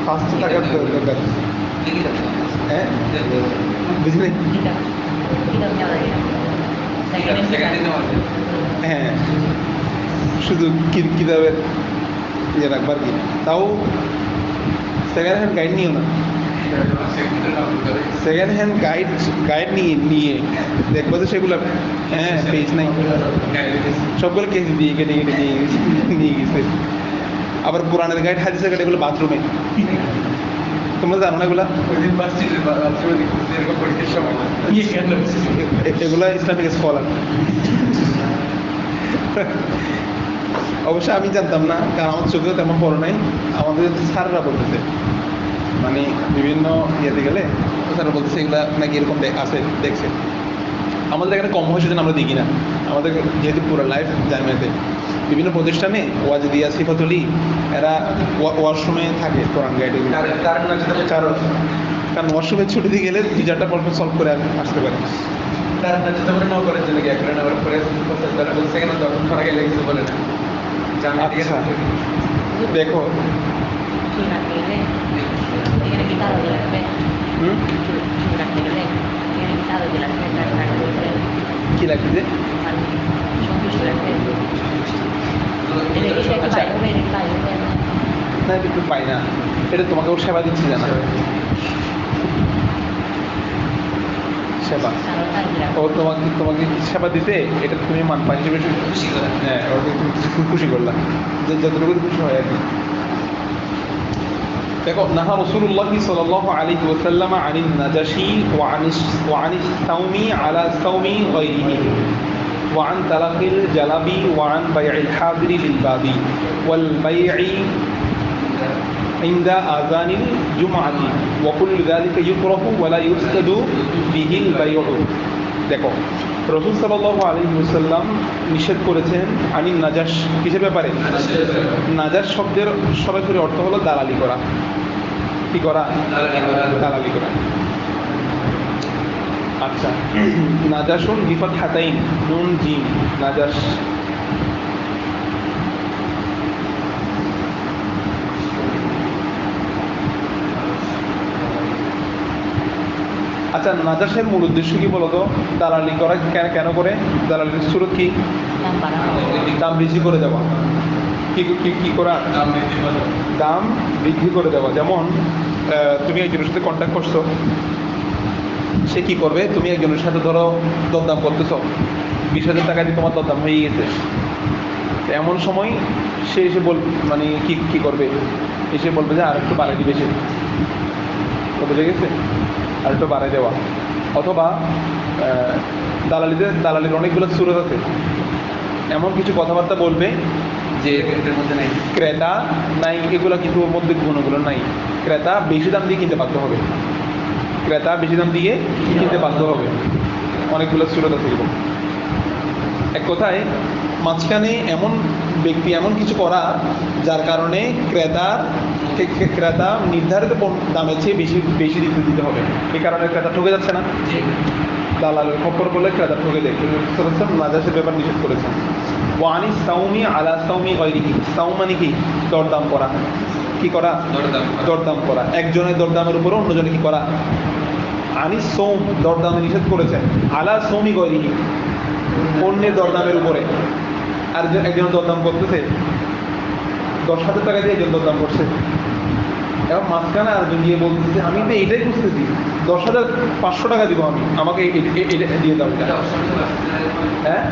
ফার্স্ট থাকার দরকার। হ্যাঁ বুঝলি হ্যাঁ শুধু কিতাবের ইয়ে রাখবার কি তাও সেকেন্ড হ্যান্ড গাইড নিও না সেকেন্ড হ্যান্ড গাইড নিয়ে দেখবো তো সেগুলো হ্যাঁ পেজ নাই সবগুলো কেস দিয়ে কেটে কেটে নিয়ে গেছে আবার পুরানের গাইড হাদিসের গাইড এগুলো বাথরুমে তোমরা জানো না এগুলা এগুলা ইসলামিক স্কলার অবশ্য আমি জানতাম না কারণ আমার চোখেও তেমন বড় নাই আমাদের স্যাররা বলতেছে মানে বিভিন্ন ইয়েতে গেলে স্যাররা বলতেছে এগুলা নাকি এরকম আছে দেখছে আমাদের এখানে কম বয়সে যেন আমরা দেখি না আমাদের যেহেতু পুরো লাইফ জামিয়াতে বিভিন্ন প্রতিষ্ঠানে ওয়াজ দিয়া সিফাতুলি এরা ওয়াশরুমে থাকে কোরআন গাইডে কারণ ওয়াশরুমে ছুটি দিয়ে গেলে 2-4টা প্রশ্ন সলভ করে আসতে পারে আচ্ছা দেখো কি লাগছে না কিন্তু পাই না এটা তোমাকে ওর সেবা দিচ্ছি জানা সেবা ও তোমাকে সেবা দিতে এটা তুমি মানপা হিসেবে হ্যাঁ ওকে তুমি খুশি করলাম যে যতটুকু খুশি হয় আর কি দেখো নাহা রাসূলুল্লাহ সাল্লাল্লাহু আলাইহি ওয়াসাল্লাম আনিন নাজাশি ওয়া আনিস সাওমি আলা সাওমি গায়রিহি وعن تلق الجلب وعن بيع الحاضر للباب والبيع عند آذان الجمعة وكل ذلك يكره ولا يفسد به البيع দেখো রাসূল সাল্লাল্লাহু আলাইহি ওয়াসাল্লাম নিষেধ করেছেন আনিন নাজাশ কিসের ব্যাপারে নাজাশ শব্দের সরাসরি অর্থ হলো দালালি করা কি করা দালালি করা আচ্ছা নাজাশুন বিফাত হাতাইন নুন জিম নাজাশ আচ্ছা নাজাশের মূল উদ্দেশ্য কি বলতো দালালি করা কেন করে দালালির শুরু কি দাম বৃদ্ধি করে দেওয়া কি করা দাম বৃদ্ধি করে দেওয়া যেমন তুমি একজনের সাথে কন্ট্যাক্ট করছো সে কি করবে তুমি একজনের সাথে ধরো দরদাম করতেছ 20,000 টাকা দিয়ে তোমার দরদাম হয়ে গেছে এমন সময় সে এসে মানে কি করবে এসে বলবে যে আর একটু বাড়াই দিবে সে বুঝে গেছে আর একটু বাড়াই দেওয়া অথবা দালালির অনেকগুলো সুরত আছে এমন কিছু কথাবার্তা বলবে যে ক্রেতা নাই এগুলো কিন্তু ওর মধ্যে গুণগুলো নাই ক্রেতা বেশি দাম দিয়ে কিনতে বাধ্য হবে ক্রেতা বেশি দাম দিয়ে কিনতে বাধ্য হবে অনেকগুলো সুরত আছে এরকম এক কথায় মাঝখানে এমন ব্যক্তি এমন কিছু করা যার কারণে ক্রেতা নির্ধারিত দামের চেয়ে বেশি দিতে হবে এই কারণে ক্রেতা ঠকে যাচ্ছে না দালালের খপ্পর বলে ক্রেতা ঠকে দেয় নাজাশের ব্যাপার নিষেধ করেছেন ওয়ানি সাউমি আলা সাউমি গায়রিহি সাউম মানে কি দরদাম করা কি করা দরদাম করা একজনের দরদামের উপরে অন্যজনে কি করা আনি সৌম দরদামে নিষেধ করেছেন আলা সৌমি গায়রিহি অন্যের দরদামের উপরে আর একজন দরদাম করতেছে 10,000 টাকা দিয়ে একজন দরদাম করছে এবং মাঝখানে আরেকজন গিয়ে বলতেছে আমি তো এটাই বুঝতেছি 10,500 টাকা দিব আমি আমাকে এটা দিয়ে দাও হ্যাঁ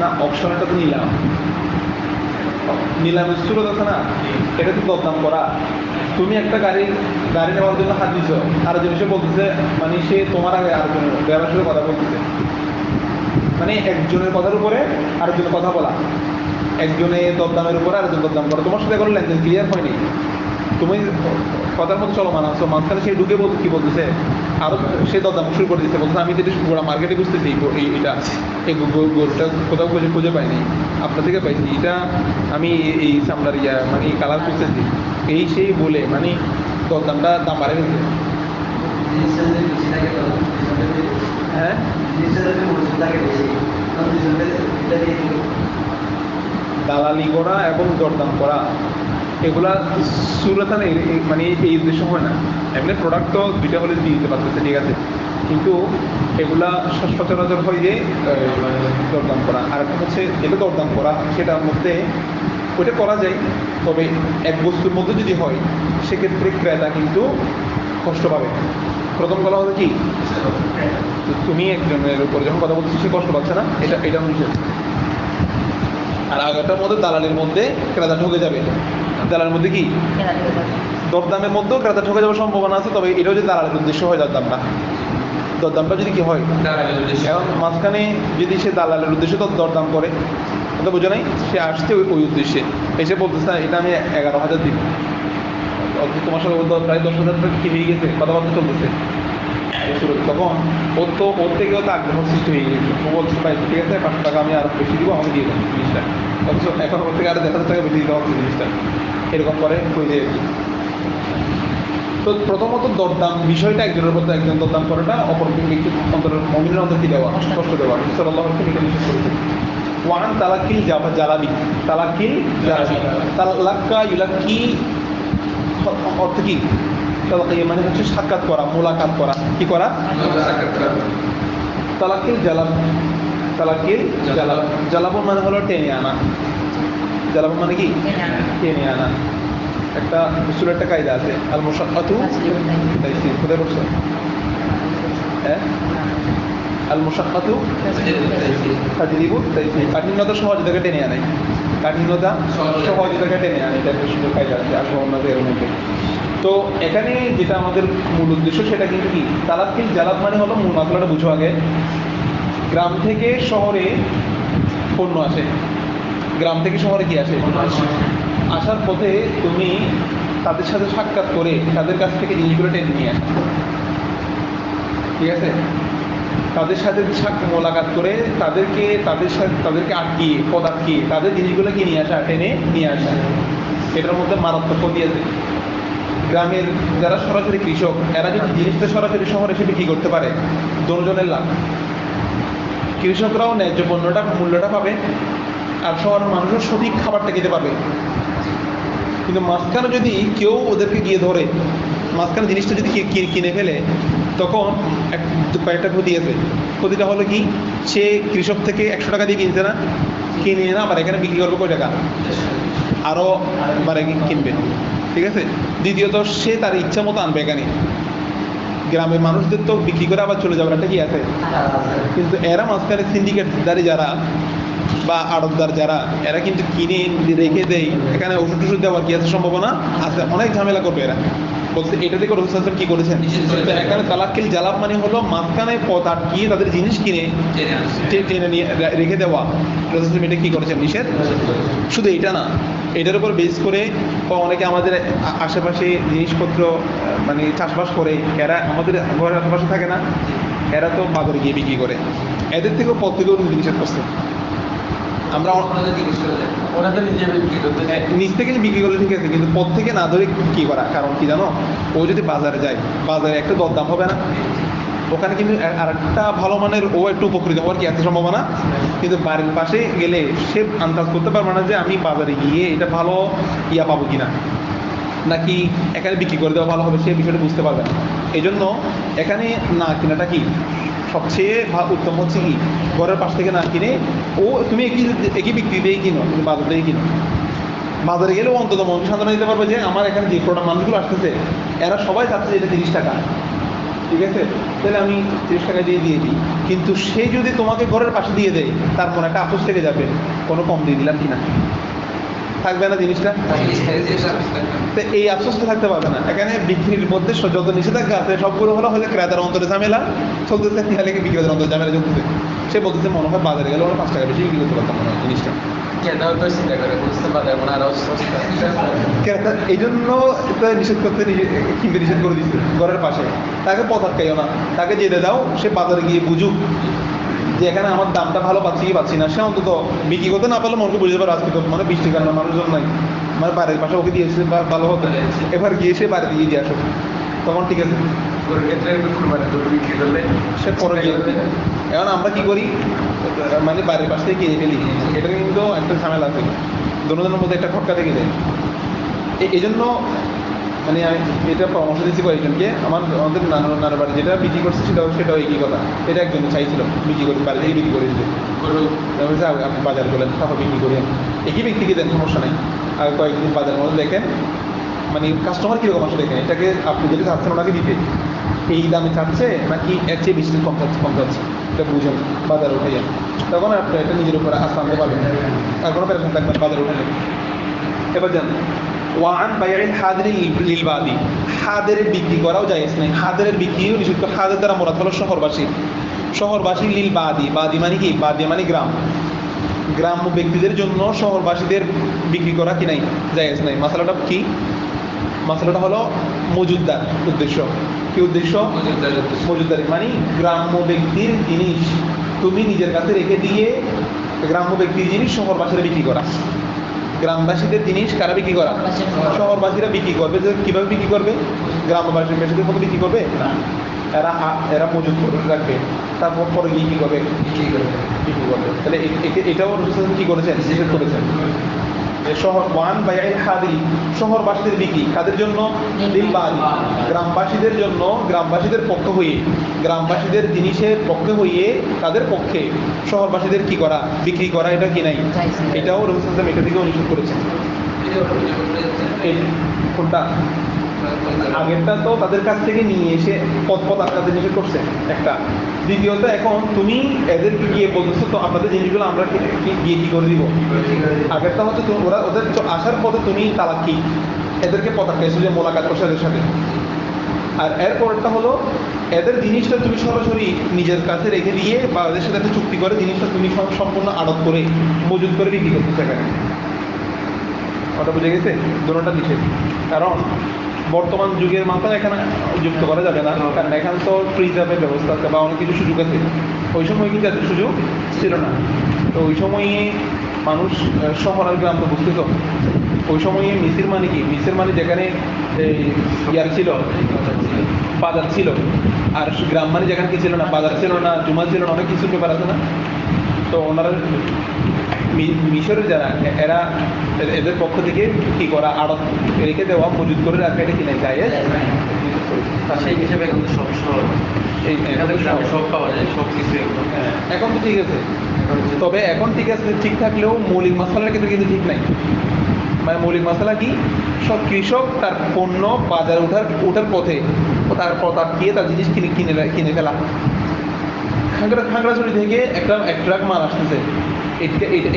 না অপশনটা তো নিলামের সুরত আছে না এটা তো দরদাম করা তুমি একটা গাড়ি নেওয়ার জন্য হাত দিছ আরেকজন এসে বলতেছে মানে সে তোমার আগে আরেকজনের ড্রাইভারের সাথে কথা বলতেছে মানে একজনের কথার উপরে আরেকজনের কথা বলা একজনের দরদামের উপরে আরেকজন দরদাম করা তোমার সাথে কোনো লেনদেন ক্লিয়ার হয়নি তুমি কথার মতো চলো মানাচ্ছ মাঝখানে সেই ঢুকে কি বলতেছে আরো সে দরদাম শুরু করে দিচ্ছে বলছে আমি তো এটা পুরো মার্কেটে বুঝতেছি এটা এই গরুটা কোথাও খুঁজে পাইনি আপনার থেকে পাইছি এটা আমি এই সামলার মানে এই কালার খুঁজতেছি এই সেই বলে মানে দরদামটা দাম বাড়ে গেছে হ্যাঁ দালালি করা এবং দরদাম করা এগুলা সুরতান মানে এই উদ্দেশ্য হয় না। এমনি প্রোডাক্ট তো দুইটা হলে দিয়ে দিতে পারতেছে, ঠিক আছে, কিন্তু এগুলা সচরাচর হয় যে দরদাম করা। আর একটা হচ্ছে যেটা দরদাম করা, সেটার মধ্যে ওইটা করা যায়, তবে এক বস্তুর মধ্যে যদি হয় সেক্ষেত্রে ক্রেতা কিন্তু কষ্ট পাবে। প্রথম কথা হলো কি, তুমি একজনের উপর যখন কথা বলছো সে কষ্ট পাচ্ছে না, এটা নিষেধ। আর আগেরটার মধ্যে দালালের মধ্যে ক্রেতা ঠকে যাবে। দালালের মধ্যে কি দরদামের মধ্যেও ক্রেতা ঠকে যাওয়ার সম্ভাবনা আছে, তবে এটাও যে দালালের উদ্দেশ্য হয় দরদামটা যদি কি হয়, এখন মাঝখানে যদি সে দালালের উদ্দেশ্যে দরদাম করে, কথা বোঝা নাই, সে আসছে ওই উদ্দেশ্যে, এসে বলতেছে না এটা আমি 11,000 দিব, অথচ তোমার সাথে প্রায় 10,000 টাকা কি হয়ে গেছে, কথাবার্তা চলতেছে, তখন ওর থেকেও তো আগ্রহ সৃষ্টি হয়ে গেছে। ও বলছে ভাই ঠিক আছে 5 টাকা আমি আরো বেশি দিব, আমাকে দিয়ে দেন জিনিসটা, অথচ এখন ওর থেকে আরো 1,000 টাকা বেশি দিতে হবে জিনিসটা, এরকম করে হয়ে যায়। তো প্রথমত দরদাম বিষয়টা একজনের মধ্যে একজন দরদাম করাটা অপর ব্যক্তি অন্তরের মমিনের অন্তর কি দেওয়া, কষ্ট দেওয়া, সাল্লাল্লাহু আলাইহি ওয়াসাল্লাম নিষেধ করেছে। ওয়ান তালাকিল জালাবি, তালাকিল জালাবি, তালাক্কা ইউলাক্কি অর্থ কি, মানে হচ্ছে সাক্ষাৎ করা, মোলাকাত করা, কি করা, তালাকিল জালাব, তালাকিল জালাব, জালাবন মানে হলো টেনে আনা, জালাবন মানে কি টেনে আনা। একটা উসুলের একটা কায়দা আছে, আল মুশাক্কাতু তাইসির, কোথায় বলছো? হ্যাঁ, আল মুশাক্কাতু তাজরিবু তাইসির, কাঠিন্যতা সহজতাকে টেনে আনাই, কাঠিন্যতা সহজতাকে টেনে আনে, এটা একটা সুন্দর কায়দা আছে আসবো আমাদের এর মধ্যে। তো এখানে যেটা আমাদের মূল উদ্দেশ্য সেটা কিন্তু কি, তালাকিল জালাব মানে হলো, মূল মাসলাটা বুঝো আগে। গ্রাম থেকে শহরে পণ্য আসে, গ্রাম থেকে শহরে কি আসে, আসার পথে তুমি তাদের সাথে সাক্ষাৎ করে তাদের কাছ থেকে জিনিসগুলো টেনে নিয়ে আসো, ঠিক আছে, তাদের সাথে মোলাকাত করে তাদেরকে আটকিয়ে পদ আটকিয়ে তাদের জিনিসগুলো কি নিয়ে আসা, টেনে নিয়ে আসা, এটার মধ্যে মারাত্মক ক্ষতি আছে। গ্রামের যারা সরাসরি কৃষক, এরা যদি জিনিসটা সরাসরি শহরে এসে বিক্রি করতে পারে, দুজনের লাভ। কৃষকরাও ন্যায্য মূল্যটা পাবে, আর শহরের মানুষের সঠিক খাবারটা খেতে পাবে। কিন্তু মাঝখানে যদি কেউ ওদেরকে গিয়ে ধরে, মাঝখানে জিনিসটা যদি কিনে ফেলে, তখন কয়েকটা ক্ষতি আছে। ক্ষতিটা হলো কি, সে কৃষক থেকে 100 টাকা দিয়ে কিনছে না, কিনে না আবার এখানে বিক্রি করবে কয় টাকা, আরও বারে কিনবে, ঠিক আছে। দ্বিতীয়ত সে তার ইচ্ছা মতো আনবে এখানে, গ্রামের মানুষদের তো বিক্রি করে আবার চলে যাবে, একটা কি আছে। কিন্তু এরা মাঝখানে সিন্ডিকেটদারি যারা বা আড়তদার যারা, এরা কিন্তু কিনে রেখে দেয়, এখানে ওষুধ টষুধ দেওয়ার কি আছে, সম্ভাবনা আছে, অনেক ঝামেলা করবে এরা। বলতে এটা থেকে রসুল সাল্লাল্লাহু আলাইহি ওয়াসাল্লাম কি করেছেন, এখানে তালাক্কিল জালাব মানে হলো মাঝখানে পথ আটকিয়ে তাদের জিনিস কিনে টেনে নিয়ে রেখে দেওয়া। রসুল সাল্লাল্লাহু আলাইহি ওয়াসাল্লাম এটা কি করেছেন, নিষেধ। শুধু এটা না, এটার উপর বেস করে অনেকে আমাদের আশেপাশে জিনিসপত্র মানে চাষবাস করে, এরা আমাদের ঘরের আশেপাশে থাকে না, এরা তো বাজারে গিয়ে বিক্রি করে, এদের থেকেও পথ থেকেও নিষেধ করছে। আমরা নিচ থেকে বিক্রি করলে ঠিক আছে, কিন্তু পথ থেকে না ধরে কি করা, কারণ কি জানো, ও যদি বাজারে যায়, বাজারে একটা দরদাম হবে না, ওখানে কিন্তু আর একটা ভালো মানের ও একটু উপকৃত হওয়ার কি আছে সম্ভাবনা, কিন্তু বাড়ির পাশে গেলে সে আন্দাজ করতে পারবে না যে আমি বাজারে গিয়ে এটা ভালো পাবো কিনা, নাকি এখানে বিক্রি করে দেওয়া ভালো হবে, সে বিষয়টা বুঝতে পারবে না। এই জন্য এখানে না কেনাটা কি সবচেয়ে উত্তম হচ্ছে কি, ঘরের পাশ থেকে না কিনে তুমি একই বিক্রি দিয়েই কিনো, কিন্তু বাজার দিয়েই কিনো। বাজারে গেলেও অন্তত মন সান্ত্বনা দিতে পারবে যে আমার এখানে যে প্রোডাক্ট মানুষগুলো আসতেছে, এরা সবাই চাচ্ছে এটা 30 টাকা, ঠিক আছে, তাহলে আমি 30 টাকা দিয়ে দিই। কিন্তু সে যদি তোমাকে ঘরের পাশে দিয়ে দেয়, তার মনে একটা আফসোস থেকে যাবে, কোনো কম দিয়ে দিলাম কিনা, থাকবে না জিনিসটা, তো এই আফসোসটা থাকতে পারবে না। এখানে বিক্রির মধ্যে যত নিষেধাজ্ঞা আছে সবগুলো হলো হয়তো ক্রেতার অন্তরে ঝামেলা চলতেছে, তাহলে বিক্রেতার অন্তরে ঝামেলা চলতেছে। সে বলতেছে মনে হয় বাজারে গেলে ওরা 5 টাকা বেশি বিক্রি করতে পারতাম মনে হয় জিনিসটা। এই জন্য নিষেধ করতে, কিনতে নিষেধ করে দিচ্ছে ঘরের পাশে। তাকে পথ আটকাইও না, তাকে যেতে দাও, সে বাজারে গিয়ে বুঝুক যে এখানে আমার দামটা ভালো পাচ্ছি কি পাচ্ছি না। সে অন্তত বিক্রি করতে না পারলে মনকে বুঝতে পারে আজকে তো মানে বৃষ্টির কারণে মানুষজন নাই, মানে বাড়ির পাশে ওকে দিয়েছে ভালো হতো, এবার গিয়ে সে বাড়িতে গিয়ে দিয়ে আসো, তখন ঠিক আছে। সে পরে গিয়ে এখন আমরা কি করি, মানে বাড়ির পাশ থেকে কিনে ফেলি, এটা কিন্তু একটা ঝামেলা আছে, দুজনের মধ্যে একটা খটকা থেকে যায়। এই জন্য মানে আমি এটা পরামর্শ দিচ্ছি কয়েকজনকে। আমাদের নানার বাড়ি যেটা বিক্রি করছে সেটাও একই কথা। এটা একজন চাইছিল বিক্রি করে, বাড়ি থেকে বিক্রি করে দিতে। গরু আপনি বাজার করলেন, তারপর বিক্রি করেন, একই ব্যক্তিকে দেন, সমস্যা নাই। আর কয়েকদিন বাজারের মধ্যে দেখেন মানে কাস্টমার কীরকম আসে দেখেন, এটাকে আপনি যদি চাচ্ছেন ওনাকে দিতে এই দামে চাচ্ছে নাকি এর চেয়ে বেশি কম যাচ্ছে এটা বুঝেন, বাজারে উঠে যান, তখন আপনি এটা নিজের উপরে আস্থা আনতে পারবেন, আর কোনো প্যারেশন থাকবেন বাজারে উঠে যান। এবার যান ওয়ান বাইরিল হাদিরি লিল বাদি, হাদের বিক্রি করাও জায়েজ নেই, হাদের বিক্রিও নিষিদ্ধ। হাদের দ্বারা মোরাদ হলো শহরবাসী লিল বাদি, বাদি মানে কি? বাদি মানে গ্রাম, গ্রাম্য ব্যক্তিদের জন্য শহরবাসীদের বিক্রি করা কি নাই, জায়েজ নাই। মাসালাটা কি? মাসালাটা হলো মজুদদার উদ্দেশ্য। কি উদ্দেশ্য? মজুদদারি মানে গ্রাম্য ব্যক্তির জিনিস তুমি নিজের কাছে রেখে দিয়ে গ্রাম্য ব্যক্তির জিনিস শহরবাসীরা বিক্রি করা। গ্রামবাসীদের জিনিস কারা বিক্রি করা? শহরবাসীরা বিক্রি করবে। যে কীভাবে বিক্রি করবে? গ্রামবাসীদের মতো বিক্রি করবে না, এরা মজুদ করে রাখবে, তারপর পরে গিয়ে কী করবে? বিক্রি করবে। তাহলে এটাও কি করেছেন? নিষেধ করেছেন। শহরবাসীদের বিক্রি কাদের জন্য? গ্রামবাসীদের জন্য, গ্রামবাসীদের পক্ষ হয়ে, গ্রামবাসীদের জিনিসের পক্ষে হয়ে তাদের পক্ষে শহরবাসীদের কি করা? বিক্রি করা। এটা কি নাই? এটাও রসুল এটা থেকেও নিষেধ করেছেন। কোনটা? আগেরটা তো তাদের কাছ থেকে নিয়ে এসে পথ আপনাদের নিষেধ করছে একটা। দ্বিতীয়ত এখন তুমি এদেরকে গিয়ে বলতেছো তো আপনাদের জিনিসগুলো আমরা গিয়ে কি করে দিব। আগেরটা হচ্ছে ওরা ওদের আসার পথে তুমি তালাক কি এদেরকে পতাকা এসে যে মোলাকাত করছে এদের সাথে। আর এরপরটা হলো এদের জিনিসটা তুমি সরাসরি নিজের কাছে রেখে দিয়ে বা ওদের সাথে একটা চুক্তি করে জিনিসটা তুমি সম্পূর্ণ আড়ত করে মজুদ করে বিক্রি করতে সেখানে। ওটা বুঝে গেছে? দুটোটা নিষেধ। কারণ বর্তমান যুগের মাথায় এখানে যুক্ত করা যাবে না, কারণ এখানে তো প্রিজার্ভের ব্যবস্থা আছে বা অনেক কিছু সুযোগ আছে। ওই সময় কিন্তু এত সুযোগ ছিল না। তো ওই সময়ে মানুষ শহর আর গ্রাম তো বুঝতে তো। ওই সময়ে মিসির মানে কি? মিসির মানে যেখানে ইয়ার ছিল, বাজার ছিল। আর গ্রাম মানে যেখানে কি ছিল না, বাজার ছিল না, জুমা ছিল না, অনেক কিছুর ব্যাপার আছে না। তো ওনারা মিশরের যারা এরা এদের পক্ষ থেকে কি করা? আড়ত রেখে দেওয়া, মজুদ করে রাখা, এটা কি নাই? জায়েজ। সেই হিসেবে এখন তো সব শহর সব পাওয়া যায়, সব কিছু এখন তো ঠিক আছে। তবে এখন ঠিক আছে, ঠিক থাকলেও মৌলিক মশলার কিন্তু ঠিক নাই। মানে মৌলিক মশলা কি? সব কৃষক তার পণ্য বাজারে ওঠার পথে তারপর তার গিয়ে তার জিনিস কিনে ফেলা। খাগড়াছড়ি থেকে একটা ট্রাক মাল আসতেছে,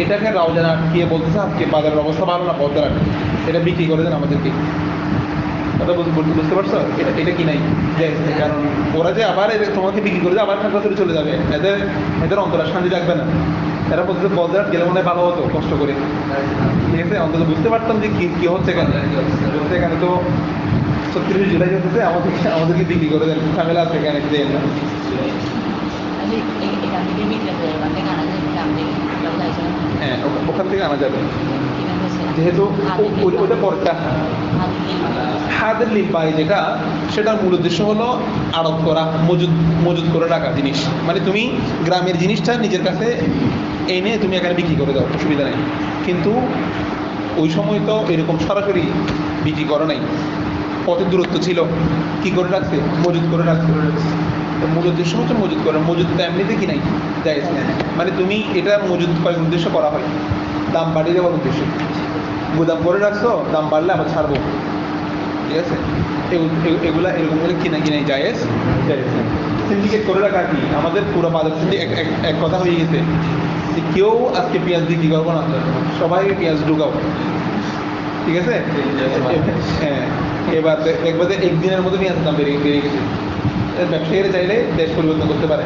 এটাকে রাউজান আটকিয়ে বলতেছে আজকে বাজারের অবস্থা ভালো না, বদলা এটা বিক্রি করে দেন আমাদেরকে। কথা বুঝতে পারছো? এটা কি নাই? কারণ ওরা যে আবার তোমাকে বিক্রি করে আবার খাগড়াছড়ি চলে যাবে, এদের অন্তরা শান্তি থাকবে না। এরা বলতে বদলাট গেলে মনে হয় ভালো হতো কষ্ট করে, ঠিক আছে? অন্তত বুঝতে পারতাম যে কি হচ্ছে এখানে। এখানে তো ৩৬ জুলাই হচ্ছে, আমাদেরকে বিক্রি করে দেন, ঝামেলা আছে এখানে দেন না। হ্যাঁ, ওখান থেকে আনা যাবে, যেহেতু ওইটা পরটা হাদের লিপাই যেটা, সেটার মূল উদ্দেশ্য হলো আড়ত করা, মজুদ করে রাখা জিনিস। মানে তুমি গ্রামের জিনিসটা নিজের কাছে এনে তুমি এখানে বিক্রি করে দাও, অসুবিধা নেই। কিন্তু ওই সময় তো এরকম সরাসরি বিক্রি করা নাই, পথের দূরত্ব ছিল, কি করে রাখছে? মজুদ করে রাখছে। মূল উদ্দেশ্য হচ্ছে মজুদ করা। মজুদটা এমনিতে কি নাই? জায়েজ নেই। মানে তুমি এটা মজুদ করার উদ্দেশ্য করা হয়, দাম বাড়িয়ে দেওয়ার উদ্দেশ্যে। গুদাম করে রাখছো, দাম বাড়লে আবার ছাড়বো, ঠিক আছে? এগুলা এরকম করে কিনাই জায়েজ। সিন্ডিকেট করে রাখা কি? আমাদের পুরো বাজার থেকে এক কথা হয়ে গেছে যে কেউ আজকে পেঁয়াজ বিক্রি করবো না, সবাই পেঁয়াজ ঢুকাও, ঠিক আছে? হ্যাঁ, এবার দেখবো যে একদিনের মধ্যে পেঁয়াজের দাম বেড়ে গেছে। ব্যবসায়ীরা চাইলে দেশ পরিবর্তন করতে পারে,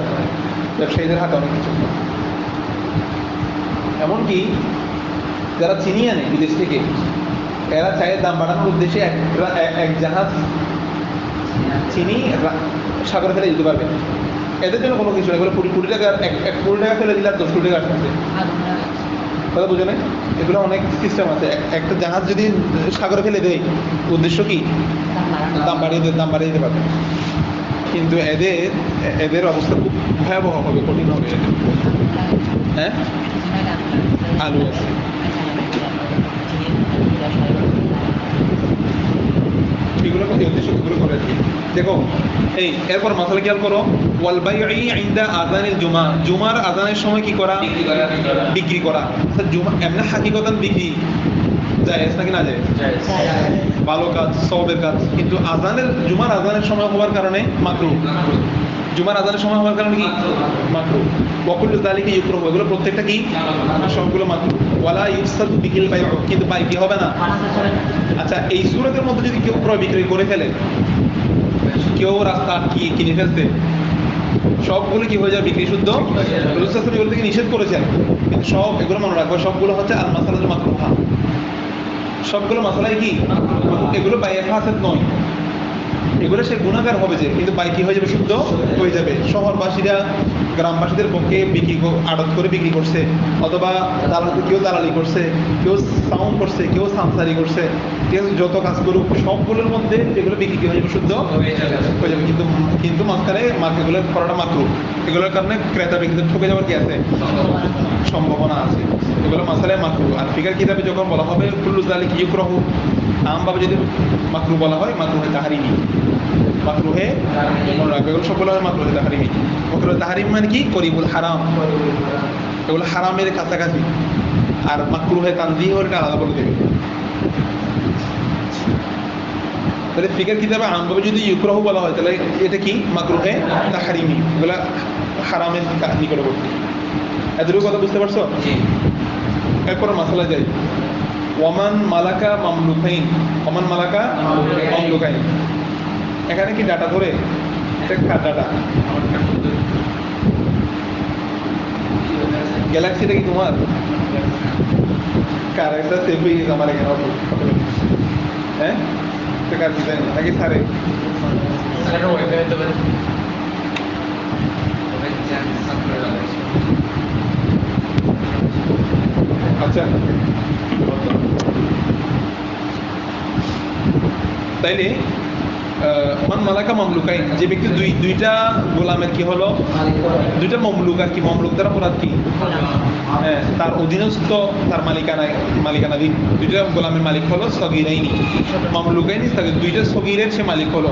ব্যবসায়ীদের হাতে অনেক কিছু। এমনকি যারা চিনি আনে বিদেশ থেকে, এরা চায় দাম বাড়ানোর উদ্দেশ্যে এক জাহাজ চিনি সাগরে ফেলে দিতে পারবে। এদের জন্য কোনো কিছু না, এগুলো 20 টাকা, 1 টাকা ফেলে দিলে আর 10 টাকা আসতেছে। কথা বুঝে নেই? এগুলো অনেক সিস্টেম আছে। একটা জাহাজ যদি সাগরে ফেলে দেয়, উদ্দেশ্য কি? দাম বাড়িয়ে দিতে পারবে। কিন্তু এদের অবস্থা খুব ভয়াবহ হবে, কঠিন হবে। হ্যাঁ, আলু আছে। সত্যগুলো করে দিই। দেখো এই এরপর মাসালা খেয়াল করো, ওয়াল বাইই ইনদা আযানিল জুমার আযানের সময় কি করা? বিক্রি করা। আচ্ছা জুমা এমনি হাকিকতান বিক্রি জায়েজ নাকি না জায়েজ? ভালো কাজ, সওয়াবের কাজ, কিন্তু জুমার আযানের সময় হওয়ার কারণে মাকরুহ। জুমার আযানের সময় হওয়ার কারণে কি? মাকরুহ। ওয়া কুল্লু যালিকা ইউকরাহু, এগুলো প্রত্যেকটা কি? সবগুলো মাকরুহ। ওয়ালা ইফসাদু বিহিল বাইউ, কিন্তু বাই কি হবে না। আচ্ছা এই সূরাতের মধ্যে যদি কেউ ক্রয় বিক্রয় করে ফেলে, কেউ রাস্তা কিনে ফেলতে, সবগুলো কি হয়ে যাবে? বিক্রি শুদ্ধ। রাসূল সাল্লাল্লাহু আলাইহি ওয়াসাল্লাম এগুলো থেকে নিষেধ করেছেন, কিন্তু সব এগুলো মনে রাখবে, সবগুলো হচ্ছে আল মাসালাতুল মাকরুহা, সবগুলো মাসালাই কি? এগুলো বাইয়ে ফাসেদ নয়, এগুলো সে গুনাহগার হবে যে, কিন্তু বাই কি হয়ে যাবে? শুদ্ধ হয়ে যাবে। শহরবাসীরা গ্রামবাসীদের পক্ষে আড়ত করে বিক্রি করছে, অথবা কেউ দালালি করছে, কেউ সাউন্ড করছে, কেউ সামসারি করছে, কেউ যত কাজ করুক, সবগুলোর মধ্যে এগুলো বিক্রি কি হয়ে যাবে? শুদ্ধ হয়ে যাবে। কিন্তু মাঝখানে এগুলো করাটা মাকরুহ, এগুলোর কারণে ক্রেতা বিক্রেতা ঠকে যাওয়ার কি আছে? সম্ভাবনা আছে। এগুলো মাসালায় মাকরুহ। আর ফিকার কিতাবে যখন বলা হবে কুল্লু যালিকা ইউকরাহু, আমভাবে যদি মাকরুহ বলা হয়, মাকরুহে তাহরিমি, মাকরুহে মনে রাখবে, এগুলো সবগুলো হয় মাকরুহে তাহরিমি। মাকরুহে তাহরিম মানে কি? করিবুল হারাম, এগুলো হারামের কাছাকাছি। আর মাকরুহে তানজিহ ওটা আলাদা বলে দেবে। তাহলে ফিকার কিতাবে আমভাবে যদি ইউকরাহু বলা হয়, তাহলে এটা কি? মাকরুহে তাহরিমি, এগুলো হারামের নিকটবর্তী। এতটুকু কথা বুঝতে পারছো? এরপর মাসালা যাই। ওয়ামান মালাকা মামলুকাইন, ওয়ামান মালাকা মামলুকাইন, এখানে কি ডাটা ধরে? এটা কার ডাটা? গ্যালাক্সিটা কি তোমার? কার একটা সেভ হয়ে গেছে আমার এখানে? হ্যাঁ, এটা কার ডিজাইন নাকি সারে? আচ্ছা তাইলে মান মালাকা মামলুকাইন, যে ব্যক্তি দুইটা গোলামের কি হলো? দুইটা মমলুক। আর কি মমলুক দ্বারা মুরাদ কি? হ্যাঁ, তার অধীনস্থ, তার মালিকানাধীন দুইটা গোলামের মালিক হলো সগীরাইনি, মামলুকাইনি, দুইটা সগীরের সে মালিক হলো।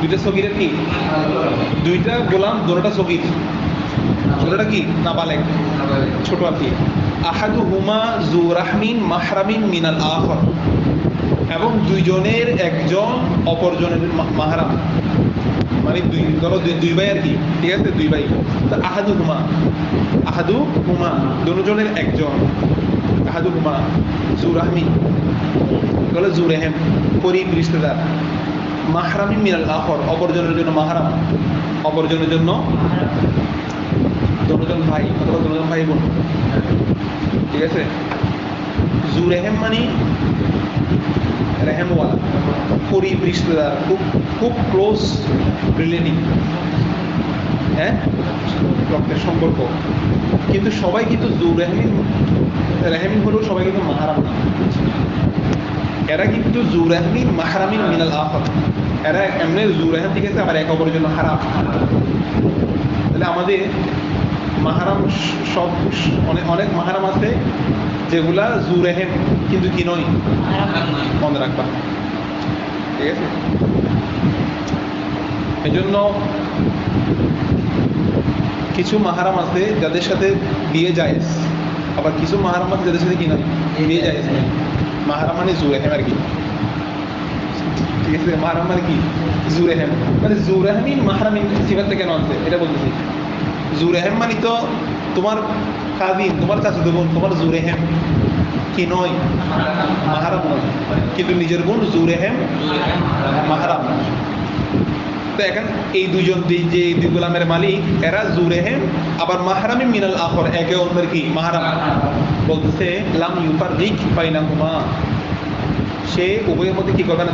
দুইটা সগীরের কি? দুইটা গোলাম, দুটোটা সগীর, দুটোটা কি? নাবালেগ, ছোট আর কি। আহাদুহুমা যু রাহমিন মাহরামিন মিনাল আখর, এবং দুইজনের একজন অপরজনের মাহরাম, মানে দুই ভাই আর কি, ঠিক আছে? দুই ভাই। তো আহাদু হুমা দুজনের একজন, আহাদু হুমা যু রাহমিন বলে যু রেহেম, করিব রিশতেদার, মাহরামিন মিনাল আখর, অপরজনের জন্য মাহরাম, অপরজনের জন্য দুজন ভাই অথবা দুজন ভাই বোন, ঠিক আছে? যু রেহেম মানে রেহেমওয়ালা, করিব রিশতেদার, খুব ক্লোজ রিলেটিভ, হ্যাঁ, রক্তের সম্পর্ক। কিন্তু সবাই কিন্তু রেহেমিন হলেও সবাই কিন্তু মাহারাম না। এরা কিন্তু যু রেহমিন মাহরামিন মিনাল আখর, এরা এমনি যু রেহেম, ঠিক আছে, আবার এক অপরের জন্য হারাম। তাহলে আমাদের মাহারাম সব অনেক মাহারাম আছে যেগুলা যু রেহেম কিন্তু কি নয়, মনে রাখবা, ঠিক আছে? এই জন্য কিছু মাহারাম আছে যাদের সাথে বিয়ে জায়েজ, আবার কিছু মাহারাম আছে যাদের সাথে কি নয়, বিয়ে জায়েজ নেই। মাহারাম মানে জু রেহেম আর কি, ঠিক আছে? মাহারাম মানে কি? জু রেহেম, মানে জু রেহমিন মাহরামিন সিফাতটা কেন আছে এটা বলতেছি। জু রেহেম মানে তো তোমার কাজিন, তোমার চাচাতো বোন, তোমার জু রেহেম কি নয়, মাহারাম নয়, কিন্তু নিজের বোন জু রেহেম মাহারাম। তো এখন এই দুজন যে দুই গোলামের মালিক, এরা জু রেহেম আবার মাহরামি মিনাল আখর, একে অন্যের কি মাহরাম। বলতেছে লাম ইউফাররিক বাইনাহুমা, সে উভয়ের মধ্যে কি করবে না?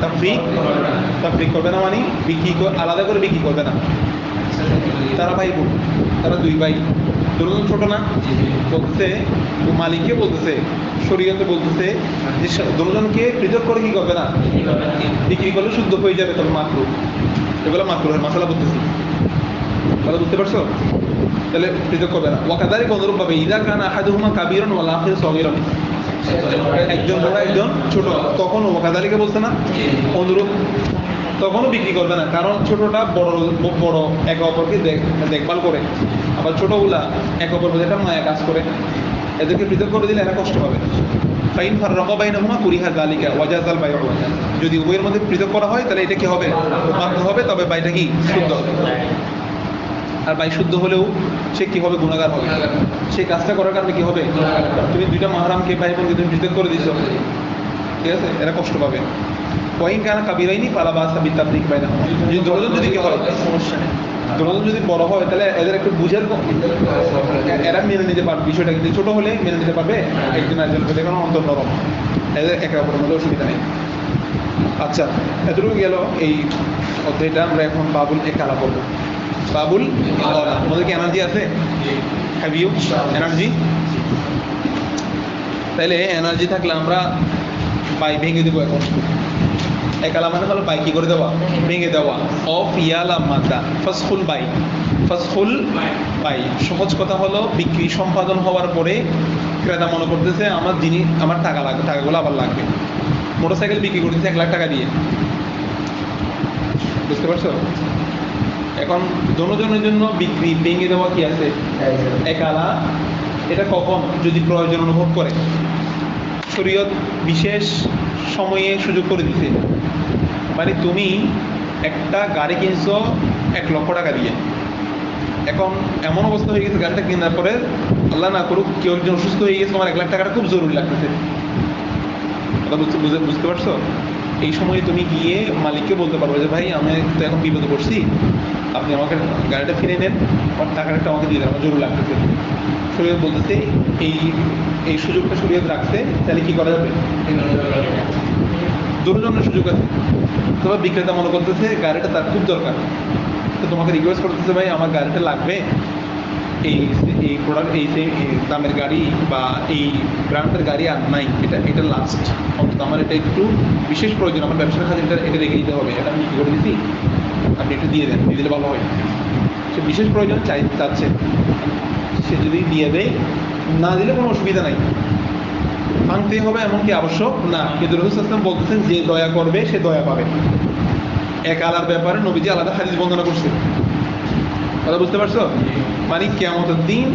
তাফরিক করবে না, মানে আলাদা করে বিক্রি করবে না। তারা ভাই বোন, তারা দুই ভাই, দুজন ছোট না? বলতেছে মালিককে, বলতেছে শরীয়তে বলতেছে যে দুজনকে পৃথক করে কি করবে না? বিক্রি করলে শুদ্ধ হয়ে যাবে, তবে মাকরুহ। এগুলো মাকরুহের মাসালা বলতেছি, তাহলে বুঝতে পারছো? তাহলে পৃথক করবে না। ওয়াকাযালিকা, অনুরূপভাবে, ইযা কানা আহাদুহুমা কাবীরান ওয়াল আখিরু সগীরান, একজন বড় একজন ছোট, তখন ওয়াকাযালিকা বলছে না? অনুরূপ তখনও বিক্রি করবে না, কারণ ছোটটা বড় বড় একে অপরকে দেখভাল করে, আবার ছোটগুলা একে অপর প্রতি একটা মায়া কাজ করে, এদেরকে পৃথক করে দিলে এরা কষ্ট পাবে। ফাইন ফাররাকা বাইনাহুমা কুরিহা যালিকা ওয়াজাযাল বাইউ। যদি উভয়ের মধ্যে পৃথক করা হয় তাহলে এটা কি হবে? বাধ্য হবে, তবে বাইটা কি শুদ্ধ হবে। আর বাই শুদ্ধ হলেও সে কি হবে? গুনাহগার হবে। সেই কাজটা করার কারণে কি হবে? তুমি দুইটা মাহরামকে ভাই বোনকে তুমি পৃথক করে দিছো, ঠিক আছে, এরা কষ্ট পাবে। ওয়াইন কানা কাবিরাইনি ফালা বাসা বিতাফরিক বাইনাহুমা। যদি দুজন যদি কি হয়, সমস্যা নেই। দুজন যদি বড় হয় তাহলে এদের একটু বুঝার এরা মেনে নিতে পারবে বিষয়টা, কিন্তু ছোট হলে মেনে নিতে পারবে একজন একজন হলে, কারণ অন্তর নরম, এদের একে অপরের মধ্যে অসুবিধা নেই। আচ্ছা, এতটুকু গেল এই অধ্যায়টা। আমরা এখন বাবুল একালা পড়বো। বাবুল ইকালা। আমাদের কি এনার্জি আছে? Have you energy? তাইলে এনার্জি থাকলে আমরা বাই ভেঙে দেবো এখন। একালা মানে হলো বাই কি করে দেওয়া? ভেঙে দেওয়া। অফ ইয়ালা মাদা ফাসখুল বাই। ফাসখুল বাই সহজ কথা হলো, বিক্রি সম্পাদন হওয়ার পরে ক্রেতা মনে করতেছে আমার জিনিস, আমার টাকা লাগবে, টাকাগুলো আবার লাগবে। মোটরসাইকেল বিক্রি করতেছে 1 লাখ টাকা দিয়ে, বুঝতে পারছো? এখন জনের জন্য বিক্রি ভেঙে দেওয়া কি আছে? একালা। এটা কখন? যদি প্রয়োজন অনুভব করে। শরীয়ত বিশেষ সময়ে সুযোগ করে দিতে। মানে তুমি একটা গাড়ি কিনছো 1 লক্ষ টাকা দিয়ে, এখন এমন অবস্থা হয়ে গেছে গাড়িটা কেনার পরে আল্লাহ না করুক কেউ একজন অসুস্থ হয়ে গেছে, তোমার 1 লাখ টাকাটা খুব জরুরি লাগতেছে। কথা বুঝতে পারছো? এই সময় তুমি গিয়ে মালিককে বলতে পারবে যে ভাই আমি তো এখন বিপদে পড়ছি, আপনি আমাকে গাড়িটা ফিরে নেন, আমার টাকাটা আমাকে দিয়ে দেন, আমার জরুরি লাগতেছে। শরীয়ত বলতেছে এই সুযোগটা শরীয়ত রাখছে, তাহলে কি করা যাবে? দুজনের সুযোগ আছে। তবে বিক্রেতা মনে করতেছে গাড়িটা তার খুব দরকার, তো তোমাকে রিকোয়েস্ট করতেছে ভাই আমার গাড়িটা লাগবে, এই প্রোডাক্ট এই দামের গাড়ি বা এই ব্র্যান্ডের গাড়ি আর নাই, এটা লাস্ট, অন্তত আমার এটা একটু বিশেষ প্রয়োজন, আমার ব্যবসার কাজে এটা রেখে দিতে হবে, এটা আমি কি করে দিচ্ছি, আপনি একটু দিয়ে দেন, দিয়ে দিলে ভালো হয়। সে বিশেষ প্রয়োজন চাচ্ছে, সে যদি দিয়ে দেয়, না দিলে কোনো অসুবিধা নাই, আনতে হবে এমনকি আবশ্যক না। কিন্তু রাসূল সাল্লাল্লাহু আলাইহি ওয়াসাল্লাম বলতেছেন যে দয়া করবে সে দয়া পাবে। এক আলার ব্যাপারে নবীজি আলাদা হাদিস বর্ণনা করছেন। কথা বুঝতে পারছো? মানে কিয়ামতের দিন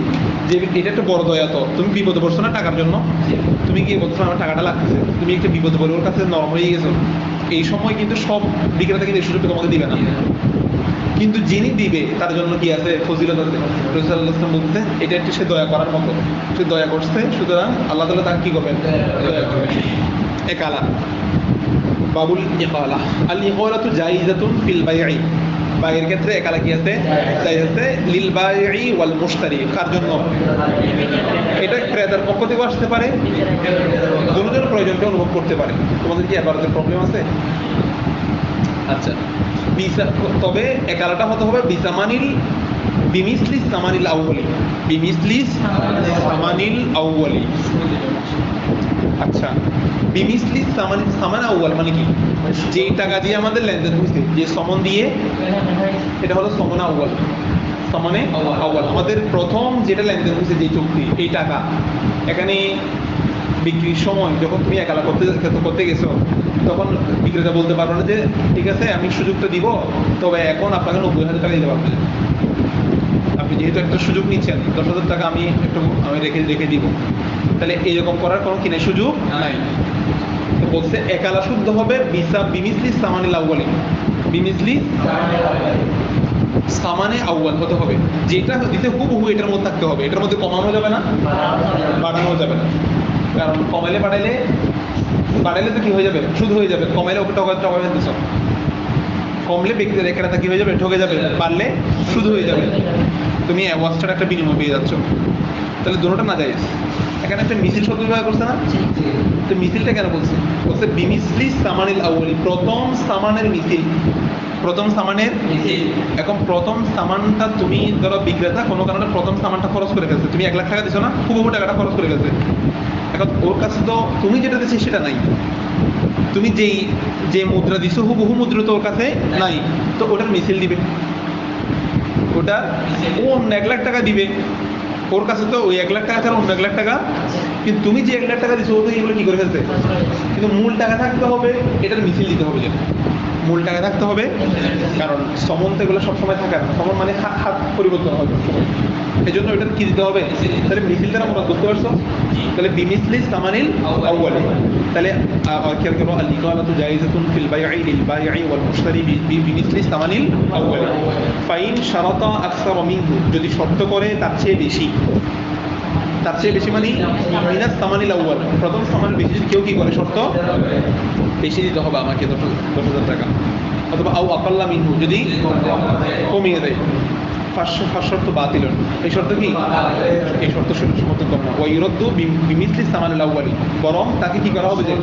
যে এটা একটা বড় দয়া, তো তুমি বিপদে পড়ছো না টাকার জন্য, তুমি গিয়ে বলছো আমার টাকাটা লাগতেছে, তুমি একটা বিপদে পড়ে ওর কাছে নরম হয়ে গেছো, এই সময় কিন্তু সব বিক্রেতা কিন্তু এই সুযোগটা তোমাকে দিবে না, কিন্তু যিনি দিবে তার জন্য কি আছে? ফজিলত আছে। রাসূল সাল্লাল্লাহু আলাইহি ওয়াসাল্লাম বলতে এটা একটু সে দয়া করার মতো, সে দয়া করছে, সুতরাং আল্লাহ তাআলা তাকে কি করবেন? দয়া করবেন। একালা বাবুল ইকালা। আল ইকালাতু জায়েজাতুন ফিল বাই'i। বাইয়ের ক্ষেত্রে একালা কি আছে? জায়েজ আছে। লিল বাই'i ওয়াল মুশতারি, কার জন্য? এটা ক্রেতার পক্ষ থেকে আসতে পারে, দুজনের প্রয়োজনটা অনুভব করতে পারে। তোমাদের কি এবারের প্রবলেম আছে? আচ্ছা, তবে একালাটা হতে হবে বিমিসলি সামানিল আউয়ালি, বিমিসলি সামানিল আউয়ালি। আচ্ছা, বিমিসলি সামান আউয়াল মানে কি? যেই টাকা দিয়ে আমাদের লেনদেন হয়েছে, যে সমন দিয়ে, এটা হলো সমন আউয়াল। সমানে আউয়াল আমাদের প্রথম যেটা লেনদেন হয়েছে, যে চুক্তি, এই টাকা। এখানে বিক্রির সময় যখন তুমি একালা করতে গেছো, তখন বিক্রেতা বলতে পারবে না যে ঠিক আছে আমি সুযোগটা দিব, তবে এখন আপনাকে 90,000 টাকা দিতে পারবো। আপনি যেহেতু একটা সুযোগ নিচ্ছেন, 10,000 টাকা আমি রেখে দিব, তাহলে এইরকম করার কোনো কিনে সুযোগ নাই। তো বলছে একালা শুদ্ধ হবে বিমিসলি সামানিল আউয়ালি, বিমিসলি সামানে আউয়াল হতে হবে, যেটা দিতে হুবহু এটার মধ্যে থাকতে হবে, এটার মধ্যে কমানো যাবে না, বাড়ানো যাবে না। কারণ কমাইলে বাড়াইলে তো কি হয়ে যাবে? সুদ হয়ে যাবে। কমাইলে ওকে টাকা ফেলতেছ, কমলে ব্যক্তির রেখাটা কি হয়ে যাবে? ঠকে যাবে। বাড়লে সুদ হয়ে যাবে। তুমি অ্যাওয়াজটার একটা বিনিময় পেয়ে যাচ্ছ, তাহলে দুটোটা না যায়। এখানে একটা মিছিল শব্দ ব্যবহার করছে না? তো মিছিলটা কেন বলছে? বলছে বিমিসলি সামানিল আউয়ালি, প্রথম সামানের মিছিল, প্রথম সামানের। এখন প্রথম সামানটা তুমি ধরো বিক্রেতা কোনো কারণে প্রথম সামানটা খরচ করে গেছে, তুমি 1 লাখ টাকা দিছো না, হুবহু টাকাটা খরচ করে গেছে। এখন ওর কাছে তো তুমি যেটা দিচ্ছি সেটা নাই, তুমি যে মুদ্রা দিছো হুবহু মুদ্রা তো ওর কাছে নাই, তো ওটার মিছিল দিবে, ওটা ও অন্য 1 লাখ টাকা দিবে, ওর কাছে তো ওই 1 লাখ টাকা ছাড়া অন্য 1 লাখ টাকা, কিন্তু তুমি যে 1 লাখ টাকা দিছো ও তো এগুলো কি করে ফেলছে, কিন্তু মূল টাকা থাকতে হবে, এটার মিছিল দিতে হবে। যেটা মূল টাকা থাকতে হবে, কারণ সমন তো এগুলো সবসময় থাকে না, সমন মানে হাত পরিবর্তন হবে এই জন্য ওইটা কি দিতে হবে। তাহলে মিসিলটা আমরা বুঝতে পারছো, তাহলে বিমিসলি সামানিল আউয়াল, তাহলে খেয়াল করো আল ইকালাতু জায়েজাতুন ফিল বাই'i লিল বাই'i ওয়াল মুশতারি বিমিসলি সামানিল আউয়াল ফাইন শারাতা আকসার মিনহু, যদি শর্ত করে তার চেয়ে বেশি, তার চেয়ে বেশি মানে মিনাস সামানিল আউয়াল, প্রথম সামানের বেশি যদি কেউ কি করে শর্ত বেশি দিতে হবে আমাকে 10,000 টাকা, অথবা আউ আকাল্লা মিনহু যদি কমিয়ে দেয়, ফার্স্ট শর্ত বাতিল, এই শর্ত কি, এই শর্ত সমর্থন করে না। ওয়াইরদ্দু বিমিসলি সামানিল আউয়ালি, বরং তাকে কি করা হবে যে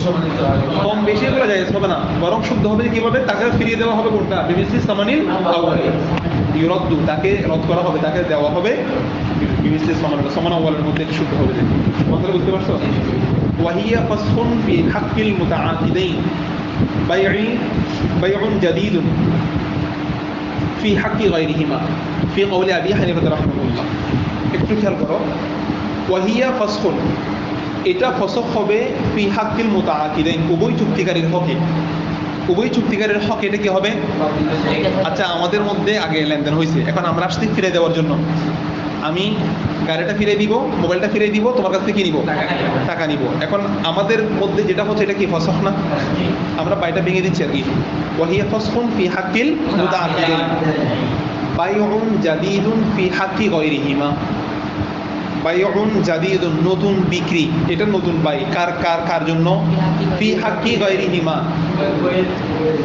কম বেশি এগুলো জায়েজ হবে না, বরং শুদ্ধ হবে যে কিভাবে তাকে ফিরিয়ে দেওয়া হবে, কোনটা বিমিসলি সামানিল আউয়ালি, ইউরদ্দু তাকে রদ করা হবে, তাকে দেওয়া হবে বিমিসলি সামান আউয়ালের মধ্যে শুদ্ধ হবে যে, কথাটা বুঝতে পারছো। ওয়াহিয়া ফাসখুন ফি হাক্কিল মুতাআকিদাইন বাইউন জাদীদুন ফি হাক্কি গায়রিহিমা ফি কওলি আবি হানিফা রাহিমাহুল্লাহ। একটু খেয়াল করো, ওয়াহিয়া ফাসখুন, এটা ফসখ হবে ফি হাক্কিল মুতাআকিদাইন, উভয় চুক্তিকারীর হকে, উভয় চুক্তিকারীর হক, এটা কি হবে। আচ্ছা আমাদের মধ্যে আগে লেনদেন হয়েছে, এখন আমরা আসছি ফিরে দেওয়ার জন্য, আমি গাড়িটা ফিরে দিব, মোবাইলটা ফিরে দিব, তোমার কাছ থেকে কি নিব, টাকা নিব। এখন আমাদের মধ্যে যেটা হচ্ছে এটা কি ফসখ না, আমরা বাইটা ভেঙে দিচ্ছি আর কি। ওয়াহিয়া ফাসখুন ফি হাক্কিল মুতাআকিদাইন বাইউন জাদীদুন ফি হাক্কি গায়রিহিমা, বাইউন জাদীদুন নতুন বিক্রি, এটা নতুন বাই, কার কার কার জন্য, ফি হাক্কি গায়রিহিমা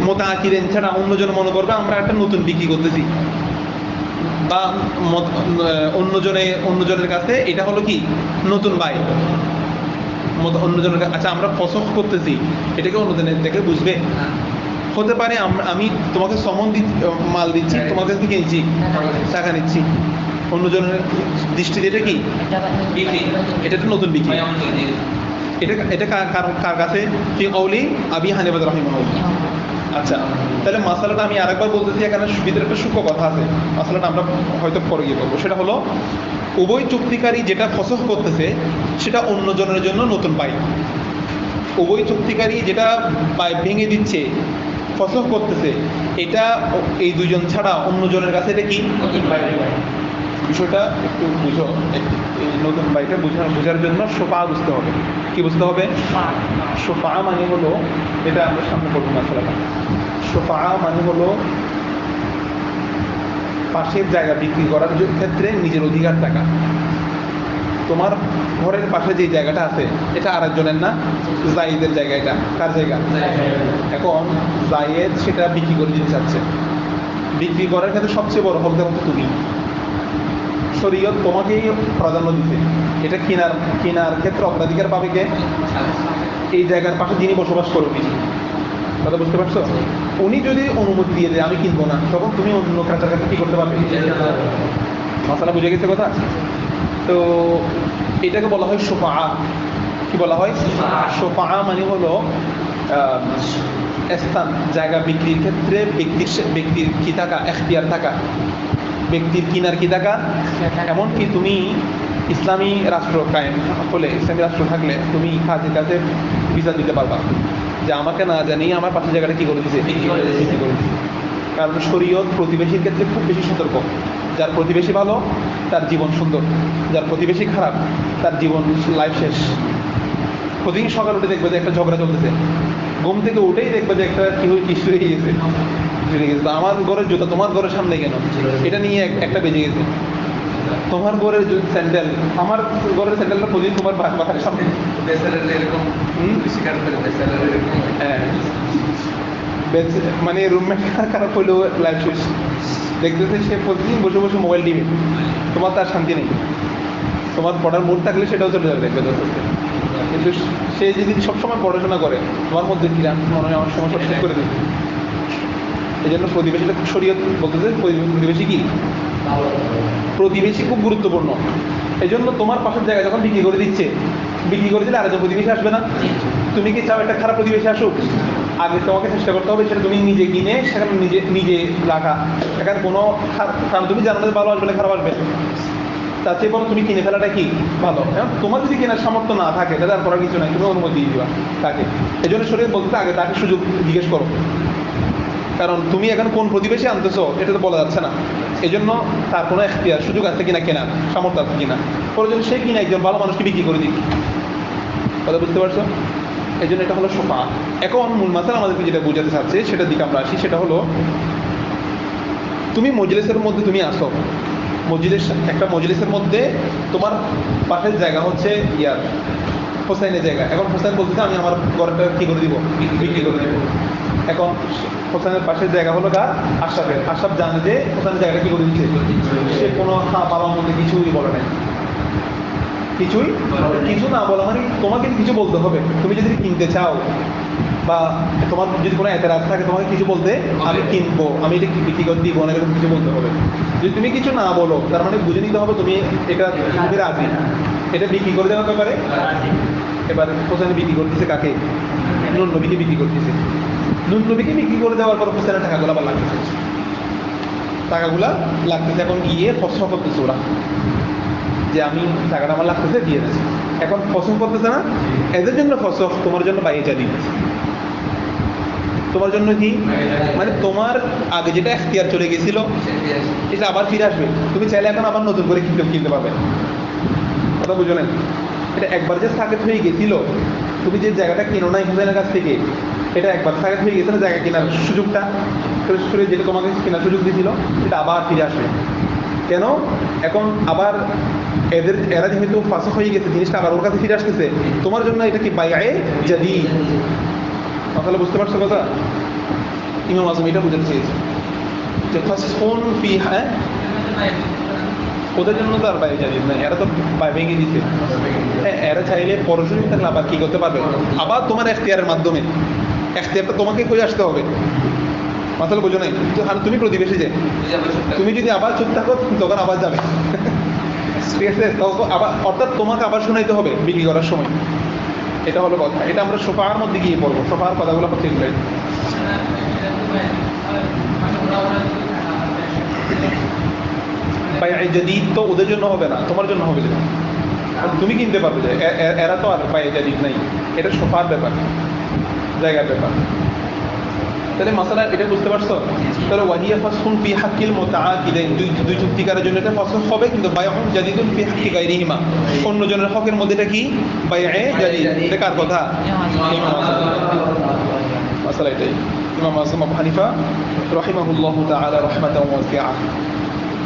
মুতাআকিদাইন ছাড়া অন্যজন মনে করবে আমরা একটা নতুন বিক্রি করতেছি, বা অন্যজনের কাছে এটা হলো কি নতুন বাই, অন্যজনের কাছে। আচ্ছা আমরা ফসখ করতেছি, এটাকে অন্যজনের দেখে বুঝবে, হতে পারে আমি তোমাকে সমন মাল দিচ্ছি, তোমার কাছে কিনছি, টাকা নিচ্ছি, অন্যজনের দৃষ্টিতে এটা কি, এটা তো নতুন বিক্রি, এটা এটা কার কাছে, ফি কওলি আবি হানিফা রাহিমাহুল্লাহ। আচ্ছা তাহলে মাসালাটা আমি আরেকবার বলতেছি, এখানে ভিতরে একটা সূক্ষ্ম কথা আছে, মাসালাটা আমরা হয়তো পরে গিয়ে করবো। সেটা হলো উভয় চুক্তিকারী যেটা ফসখ করতেছে সেটা অন্যজনের জন্য নতুন বাই, উভয় চুক্তিকারী যেটা ভেঙে দিচ্ছে ফসখ করতেছে, এটা এই দুজন ছাড়া অন্যজনের কাছে এটা কি নতুন বাই। বিষয়টা একটু বুঝো, এই নতুন বাইটা বোঝার জন্য সোফা বুঝতে হবে। কি বুঝতে হবে, সোফা মানে হলো, এটা আমরা সামনে করবো মাসালাটা, সোফা মানে হলো পাশের জায়গা বিক্রি করার ক্ষেত্রে নিজের অধিকার টাকা। তোমার ঘরের পাশে যে জায়গাটা আছে এটা আরেকজনের না, জায়েদের জায়গা, এটা কার জায়গা, এখন জায়েদ সেটা বিক্রি করে দিতে চাচ্ছে, বিক্রি করার ক্ষেত্রে সবচেয়ে বড় হকদার হচ্ছে তুমি, শরীয়ত তোমাকেই প্রাধান্য দিতে, এটা কেনার ক্ষেত্রে অগ্রাধিকার পাবে কে, এই জায়গার পাশে যিনি বসবাস করবে, কথা বুঝতে পারছো। উনি যদি অনুমতি দিয়ে দেয় আমি কিনবো না, তখন তুমি অন্য ক্রেতার কাছে কি করতে পারবে, মশালা বুঝে গেছে কথা। তো এটাকে বলা হয় সোফা, কি বলা হয়, সোফা মানে হলো স্থান, জায়গা বিক্রির ক্ষেত্রে ব্যক্তির কি থাকা, এখতিয়ার থাকা, ব্যক্তির কিনার কি থাকা। এমনকি তুমি ইসলামী রাষ্ট্র কায়েম হলে, ইসলামী রাষ্ট্র থাকলে তুমি কাজের কাছে ভিসা দিতে পারবা, যে আমাকে না জানিয়ে আমার পাশের জায়গাটা কি করে দিছে, বিক্রি করে দিছে। কারণ শরীয়ত প্রতিবেশীর ক্ষেত্রে খুব বেশি সতর্ক, যার প্রতিবেশী ভালো তার জীবন সুন্দর, যার প্রতিবেশী খারাপ তার জীবন লাইফ শেষ। প্রতিদিন সকাল উঠে দেখবে যে একটা ঝগড়া চলতেছে, ঘুম থেকে উঠেই দেখবে যে একটা কি ইস্যু হয়ে গেছে, আমার ঘরের জুতা তোমার ঘরের সামনে কেন, এটা নিয়ে একটা বেজে গেছে। তোমার ঘরের স্যান্ডেল আমার ঘরের স্যান্ডেলটা প্রতিদিন তোমার বাসার সামনে, হ্যাঁ মানে রুমমেট খারাপ হলেও লাইফ শেষ। দেখতেছে সে প্রতিদিন বসে বসে মোবাইল টিভি, তোমার তার শান্তি নেই, তোমার পড়ার মুড থাকলে সেটাও চলে যাবে দেখবে দোস্ত। কিন্তু সে যদি সবসময় পড়াশোনা করে তোমার মধ্যে কিরাম মনে হয় আমার সমস্যা শেষ করে দিচ্ছে। এই জন্য প্রতিবেশীটা শরীয়ত বলতেছে প্রতিবেশী কি, প্রতিবেশী খুব গুরুত্বপূর্ণ। এই জন্য তোমার পাশের জায়গায় যখন বিক্রি করে দিচ্ছে, বিক্রি করে দিলে আরেকজন প্রতিবেশী আসবে না। তুমি কি চাও একটা খারাপ প্রতিবেশী আসুক, আগে তোমাকে চেষ্টা করতে হবে সেটা তুমি নিজে কিনে সেখানে নিজে রাখা, সেখানে কোনো কারণ তুমি জানো ভালো আসবে না খারাপ আসবে, তার চেয়ে বরং তুমি কিনে ফেলাটা কি ভালো। তোমার যদি কেনার সামর্থ্য না থাকে তাহলে আর করার কিছু নাই, তুমি অনুমতি দিয়ে দিবা তাকে। এই জন্য শরীর বলতে আগে তাকে সুযোগ জিজ্ঞেস করো, কারণ তুমি এখন কোন প্রতিবেশী আনতেছো এটা তো বলা যাচ্ছে না। এই জন্য তার কোনো এখতিয়ার সুযোগ আছে কিনা কেনার সামর্থ্য আছে কিনা, প্রয়োজন সে কিনা একজন ভালো মানুষকে বিক্রি করে দিক। কথা বুঝতে পারছো? এই জন্য এটা হলো সোফা। এখন মূল মাসালা আমাদেরকে যেটা বোঝাতে চাচ্ছে সেটার দিকে আমরা আসি। সেটা হলো তুমি মজলিসের মধ্যে তুমি আসো, একটা মজলিসের মধ্যে তোমার পাশের জায়গা হচ্ছে ইয়ার হোসেনের জায়গা। এখন হোসেন বলতেছে আমি আমার ঘরটা কি করে দিব, বিক্রি করে দিব। এখন হোসেনের পাশের জায়গা হলো কার, আশরাফের। আশরাফ জানে যে হোসেনের জায়গাটা কি করে দিচ্ছে, সে কোনো হ্যাঁ বাবার মধ্যে কিছুই বলে নাই, কিছু না বলা মানে তোমাকে কিছু বলতে হবে। তুমি যদি কিনতে চাও বা তোমার যদি কোনো এতরাজ থাকে তোমাকে কিছু বলতে, আমি কিনবো, আমি এটা বিক্রি করে দিব না, এরকম কিছু বলতে হবে। যদি তুমি কিছু না বলো তার মানে বুঝে নিতে হবে তুমি এটা তুমি রাজি, এটা বিক্রি করে দেওয়ার ব্যাপারে। এবার হোসেনে বিক্রি করতেছে কাকে, নুন নবীকে বিক্রি করতেছে। নুন নবীকে বিক্রি করে দেওয়ার পর হোসেনের টাকাগুলো আবার লাগতেছে, টাকাগুলা লাগতেছে। এখন গিয়ে ফসল করতেছে ওরা যে আমি টাকাটা আমার লাগতেছে দিয়ে দিচ্ছি। এখন ফসল করতেছে না, এদের জন্য ফসল, তোমার জন্য বাইরে যা দিতেছে। তোমার জন্য কি মানে তোমার আগে যেটা এখতিয়ার চলে গেছিল এটা আবার ফিরে আসবে। তুমি চাইলে এখন আবার নতুন করে কিনতে পারবে। কথা বুঝো না? এটা একবার যে সাকেত হয়ে গেছিল, তুমি যে জায়গাটা কিনো নাই হোসেনের কাছ থেকে, এটা একবার সাকেত হয়ে গেছিল জায়গা কেনার সুযোগটা, যেটা তোমাকে কেনার সুযোগ দিয়েছিল এটা আবার ফিরে আসবে। কেন? এখন আবার এরা যেহেতু ফাঁসা হয়ে গেছে, জিনিসটা আবার ওর কাছে ফিরে আসতেছে। তোমার জন্য এটা কি বাইআয়ে জাদীদ। তাহলে বুঝতে পারছো কথা? ইমাম আজম এটা বুঝাতে চেয়েছে যে ফাসখুন ফি, হ্যাঁ ওদের জন্য তো আর বাইরে জাদীদ নাই, এরা তো ভেঙে দিচ্ছে। হ্যাঁ, এরা চাইলে পরশুনি থাকলে আবার কি করতে পারবে, আবার তোমার এখতিয়ারের মাধ্যমে। এখতিয়ারটা তোমাকে কই আসতে হবে, মাসালা বোঝো নাই? তুমি প্রতিবেশী যে, তুমি যদি আবার চুপ থাকো তখন আবার যাবে। ঠিক আছে, তখন আবার অর্থাৎ তোমাকে আবার শোনাইতে হবে বিক্রি করার সময়। এটা হলো কথা। এটা আমরা সোফার মধ্যে গিয়ে পড়বো, সোফার কথাগুলো হচ্ছে এগুলো। বাইআয়ে জাদীদ তো ওদের জন্য হবে না, তোমার জন্য হবে। তুমি কিনতে পারবে যে এরা তো আর বাইআয়ে জাদীদ নাই, এটা সোফার ব্যাপার, জায়গার ব্যাপার। তাহলে মাসালা এটা বুঝতে পারছো? তাহলে ওয়াহিয়া ফাসখুন ফি হাক্কিল মুতাআকিদাইন, দুই চুক্তিকারের জন্য এটা ফাসখ হবে, কিন্তু বাইউন জাদীদুন ফি হাক্কি গায়রিহিমা, অন্য জনের হকের মধ্যে এটা কি বাইআয়ে জাদীদ। এটা কার কথা? মাসালা এটাই। ইমাম আযম আবু হানিফা রাহিমাহুল্লাহু তাআলা রাহমাতান ওয়াসিআ।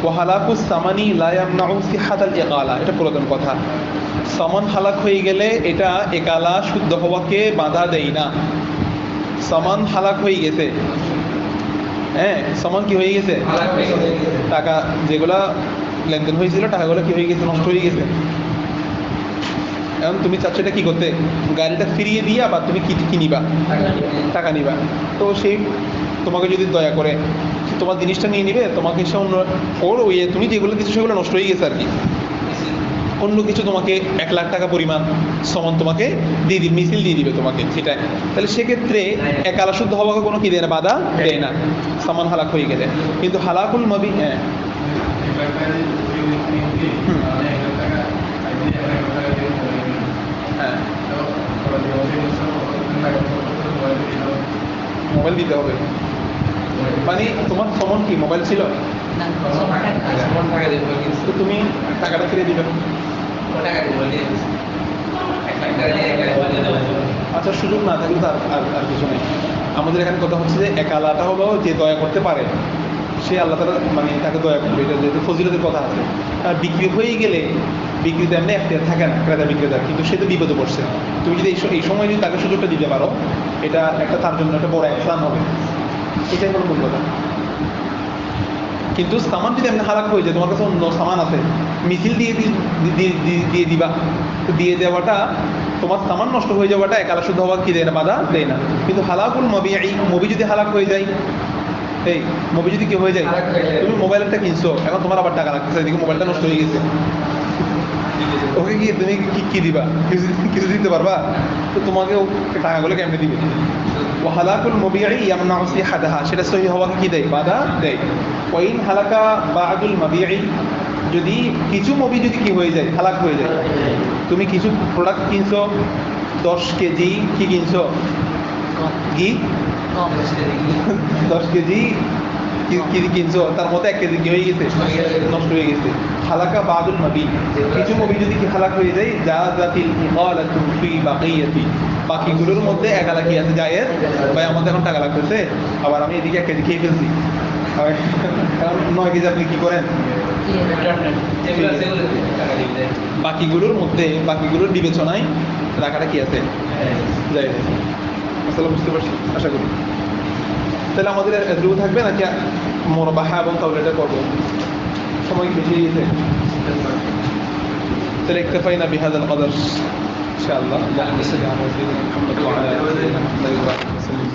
ওয়া হালাকুস সামানি লা ইয়ামনাউ সিহাতাল ইকালা, এটা পুরাতন কথা। সামান হালাক হয়ে গেলে এটা একালা শুদ্ধ হওয়াকে বাধা দেয় না। সামান হালাক হয়ে গেছে, হ্যাঁ সামান কি হয়ে গেছে, টাকা যেগুলা লেনদেন হয়েছিল টাকাগুলো কি হয়ে গেছে, নষ্ট হয়ে গেছে। এখন তুমি চাচ্ছ এটা কি করতে, গাড়িটা ফিরিয়ে দিয়ে আবার তুমি কি নিবা, টাকা নিবা। তো সেই তোমাকে যদি দয়া করে তোমার জিনিসটা নিয়ে নিবে, তোমাকে সে অন্য ওর ওই তুমি যেগুলো দিচ্ছ সেগুলো নষ্ট হয়ে গেছে আর কি, অন্য কিছু তোমাকে 1 লাখ টাকা পরিমাণ সমান তোমাকে দিয়ে দিবে, মিছিল দিয়ে দিবে তোমাকে, সেটা। তাহলে সেক্ষেত্রে একালা শুদ্ধ হওয়াকে কোনো কি দেয় না, বাধা দেয় না, সমান হালাক হয়ে গেলে। কিন্তু হালাকুল মবি, হ্যাঁ হ্যাঁ মোবাইল দিতে হবে মানে তোমার সমন কি মোবাইল ছিল, তো তুমি টাকাটা ফিরে দিবে। আচ্ছা, সুযোগ না থাকলে তো আর কিছু নেই। আমাদের এখানে কথা হচ্ছে যে একালাটা হলো যে দয়া করতে পারে সে আল্লাহ তাআলা মানে তাকে দয়া করবে, এটা যেহেতু ফজিলতের কথা আছে। আর বিক্রি হয়ে গেলে বিক্রিতে এমনি এখতিয়ার থাকে না ক্রেতা বিক্রেতার, কিন্তু সে তো বিপদে পড়ছে। তুমি যদি এই সময় যদি তাকে সুযোগটা দিতে পারো, এটা একটা তার জন্য একটা বড় একসান হবে, এটাই হলো মূল কথা। কিন্তু সামান যদি এমনি হালাক হয়ে যায়, তোমার কাছে অন্য সামান আছে, মিছিল দিয়ে দিবা, তো দিয়ে দেওয়াটা তোমার সামান নষ্ট হয়ে যাওয়াটা একালা শুদ্ধ হওয়া কি দেয় না, বাধা দেয় না। কিন্তু হালাকুল মবি, এই মবি যদি হালাক হয়ে যায়, এই মুভি যদি কি হয়ে যায়, তুমি মোবাইলটা কিনছো, এখন তোমার আবার টাকা লাগতেছে, এদিকে মোবাইলটা নষ্ট হয়ে গেছে, ওকে কি তুমি কি দিবা, কিছু দিতে পারবা? তো তোমাকে টাকাগুলো কেমনে দিবে? ও হালাকুল মুবিআই ইয়ামনাউ সিহাতাহা, সেটা সহি হওয়াকে কি দেয়, বাধা দেয়। ওয়াইন হালাকা বা'দুল মাবিআই, যদি কিছু মুভি যদি কি হয়ে যায়, হালাক হয়ে যায়, তুমি কিছু প্রোডাক্ট কিনছো 10 কেজি কি কিনছো, ঘি 10 কেজি কিনছো, তার মধ্যে 1 কেজি কি হয়ে গেছে, নষ্ট হয়ে গেছে। হালাকা বাদুল নবী, কিছু নবী যদি কি হালাক হয়ে যায়, যা জাতিল ইকালাতু ফি বাকিয়াতি, বাকিগুলোর মধ্যে একালা কি আছে, জায়েজ ভাই আমাদের এখন টাকা লাগতেছে, আবার আমি এদিকে 1 কেজি খেয়ে ফেলছি, কারণ 9 কেজি আপনি কি করেন, বাকিগুলোর মধ্যে বাকিগুলোর বিবেচনায় রাখাটা কি আছে, জায়েজ। আসলে বুঝতে পারছি আশা করি। তাহলে আমাদের এতটুকু থাকবে নাকি মোরবাহা এবং তাওলাটা করবো, সময় কি বেশি গেছে? তাহলে اكتفينا بهذا القدر ان شاء الله. اللهم صل على سيدنا محمد وعلى اله وصحبه وسلم.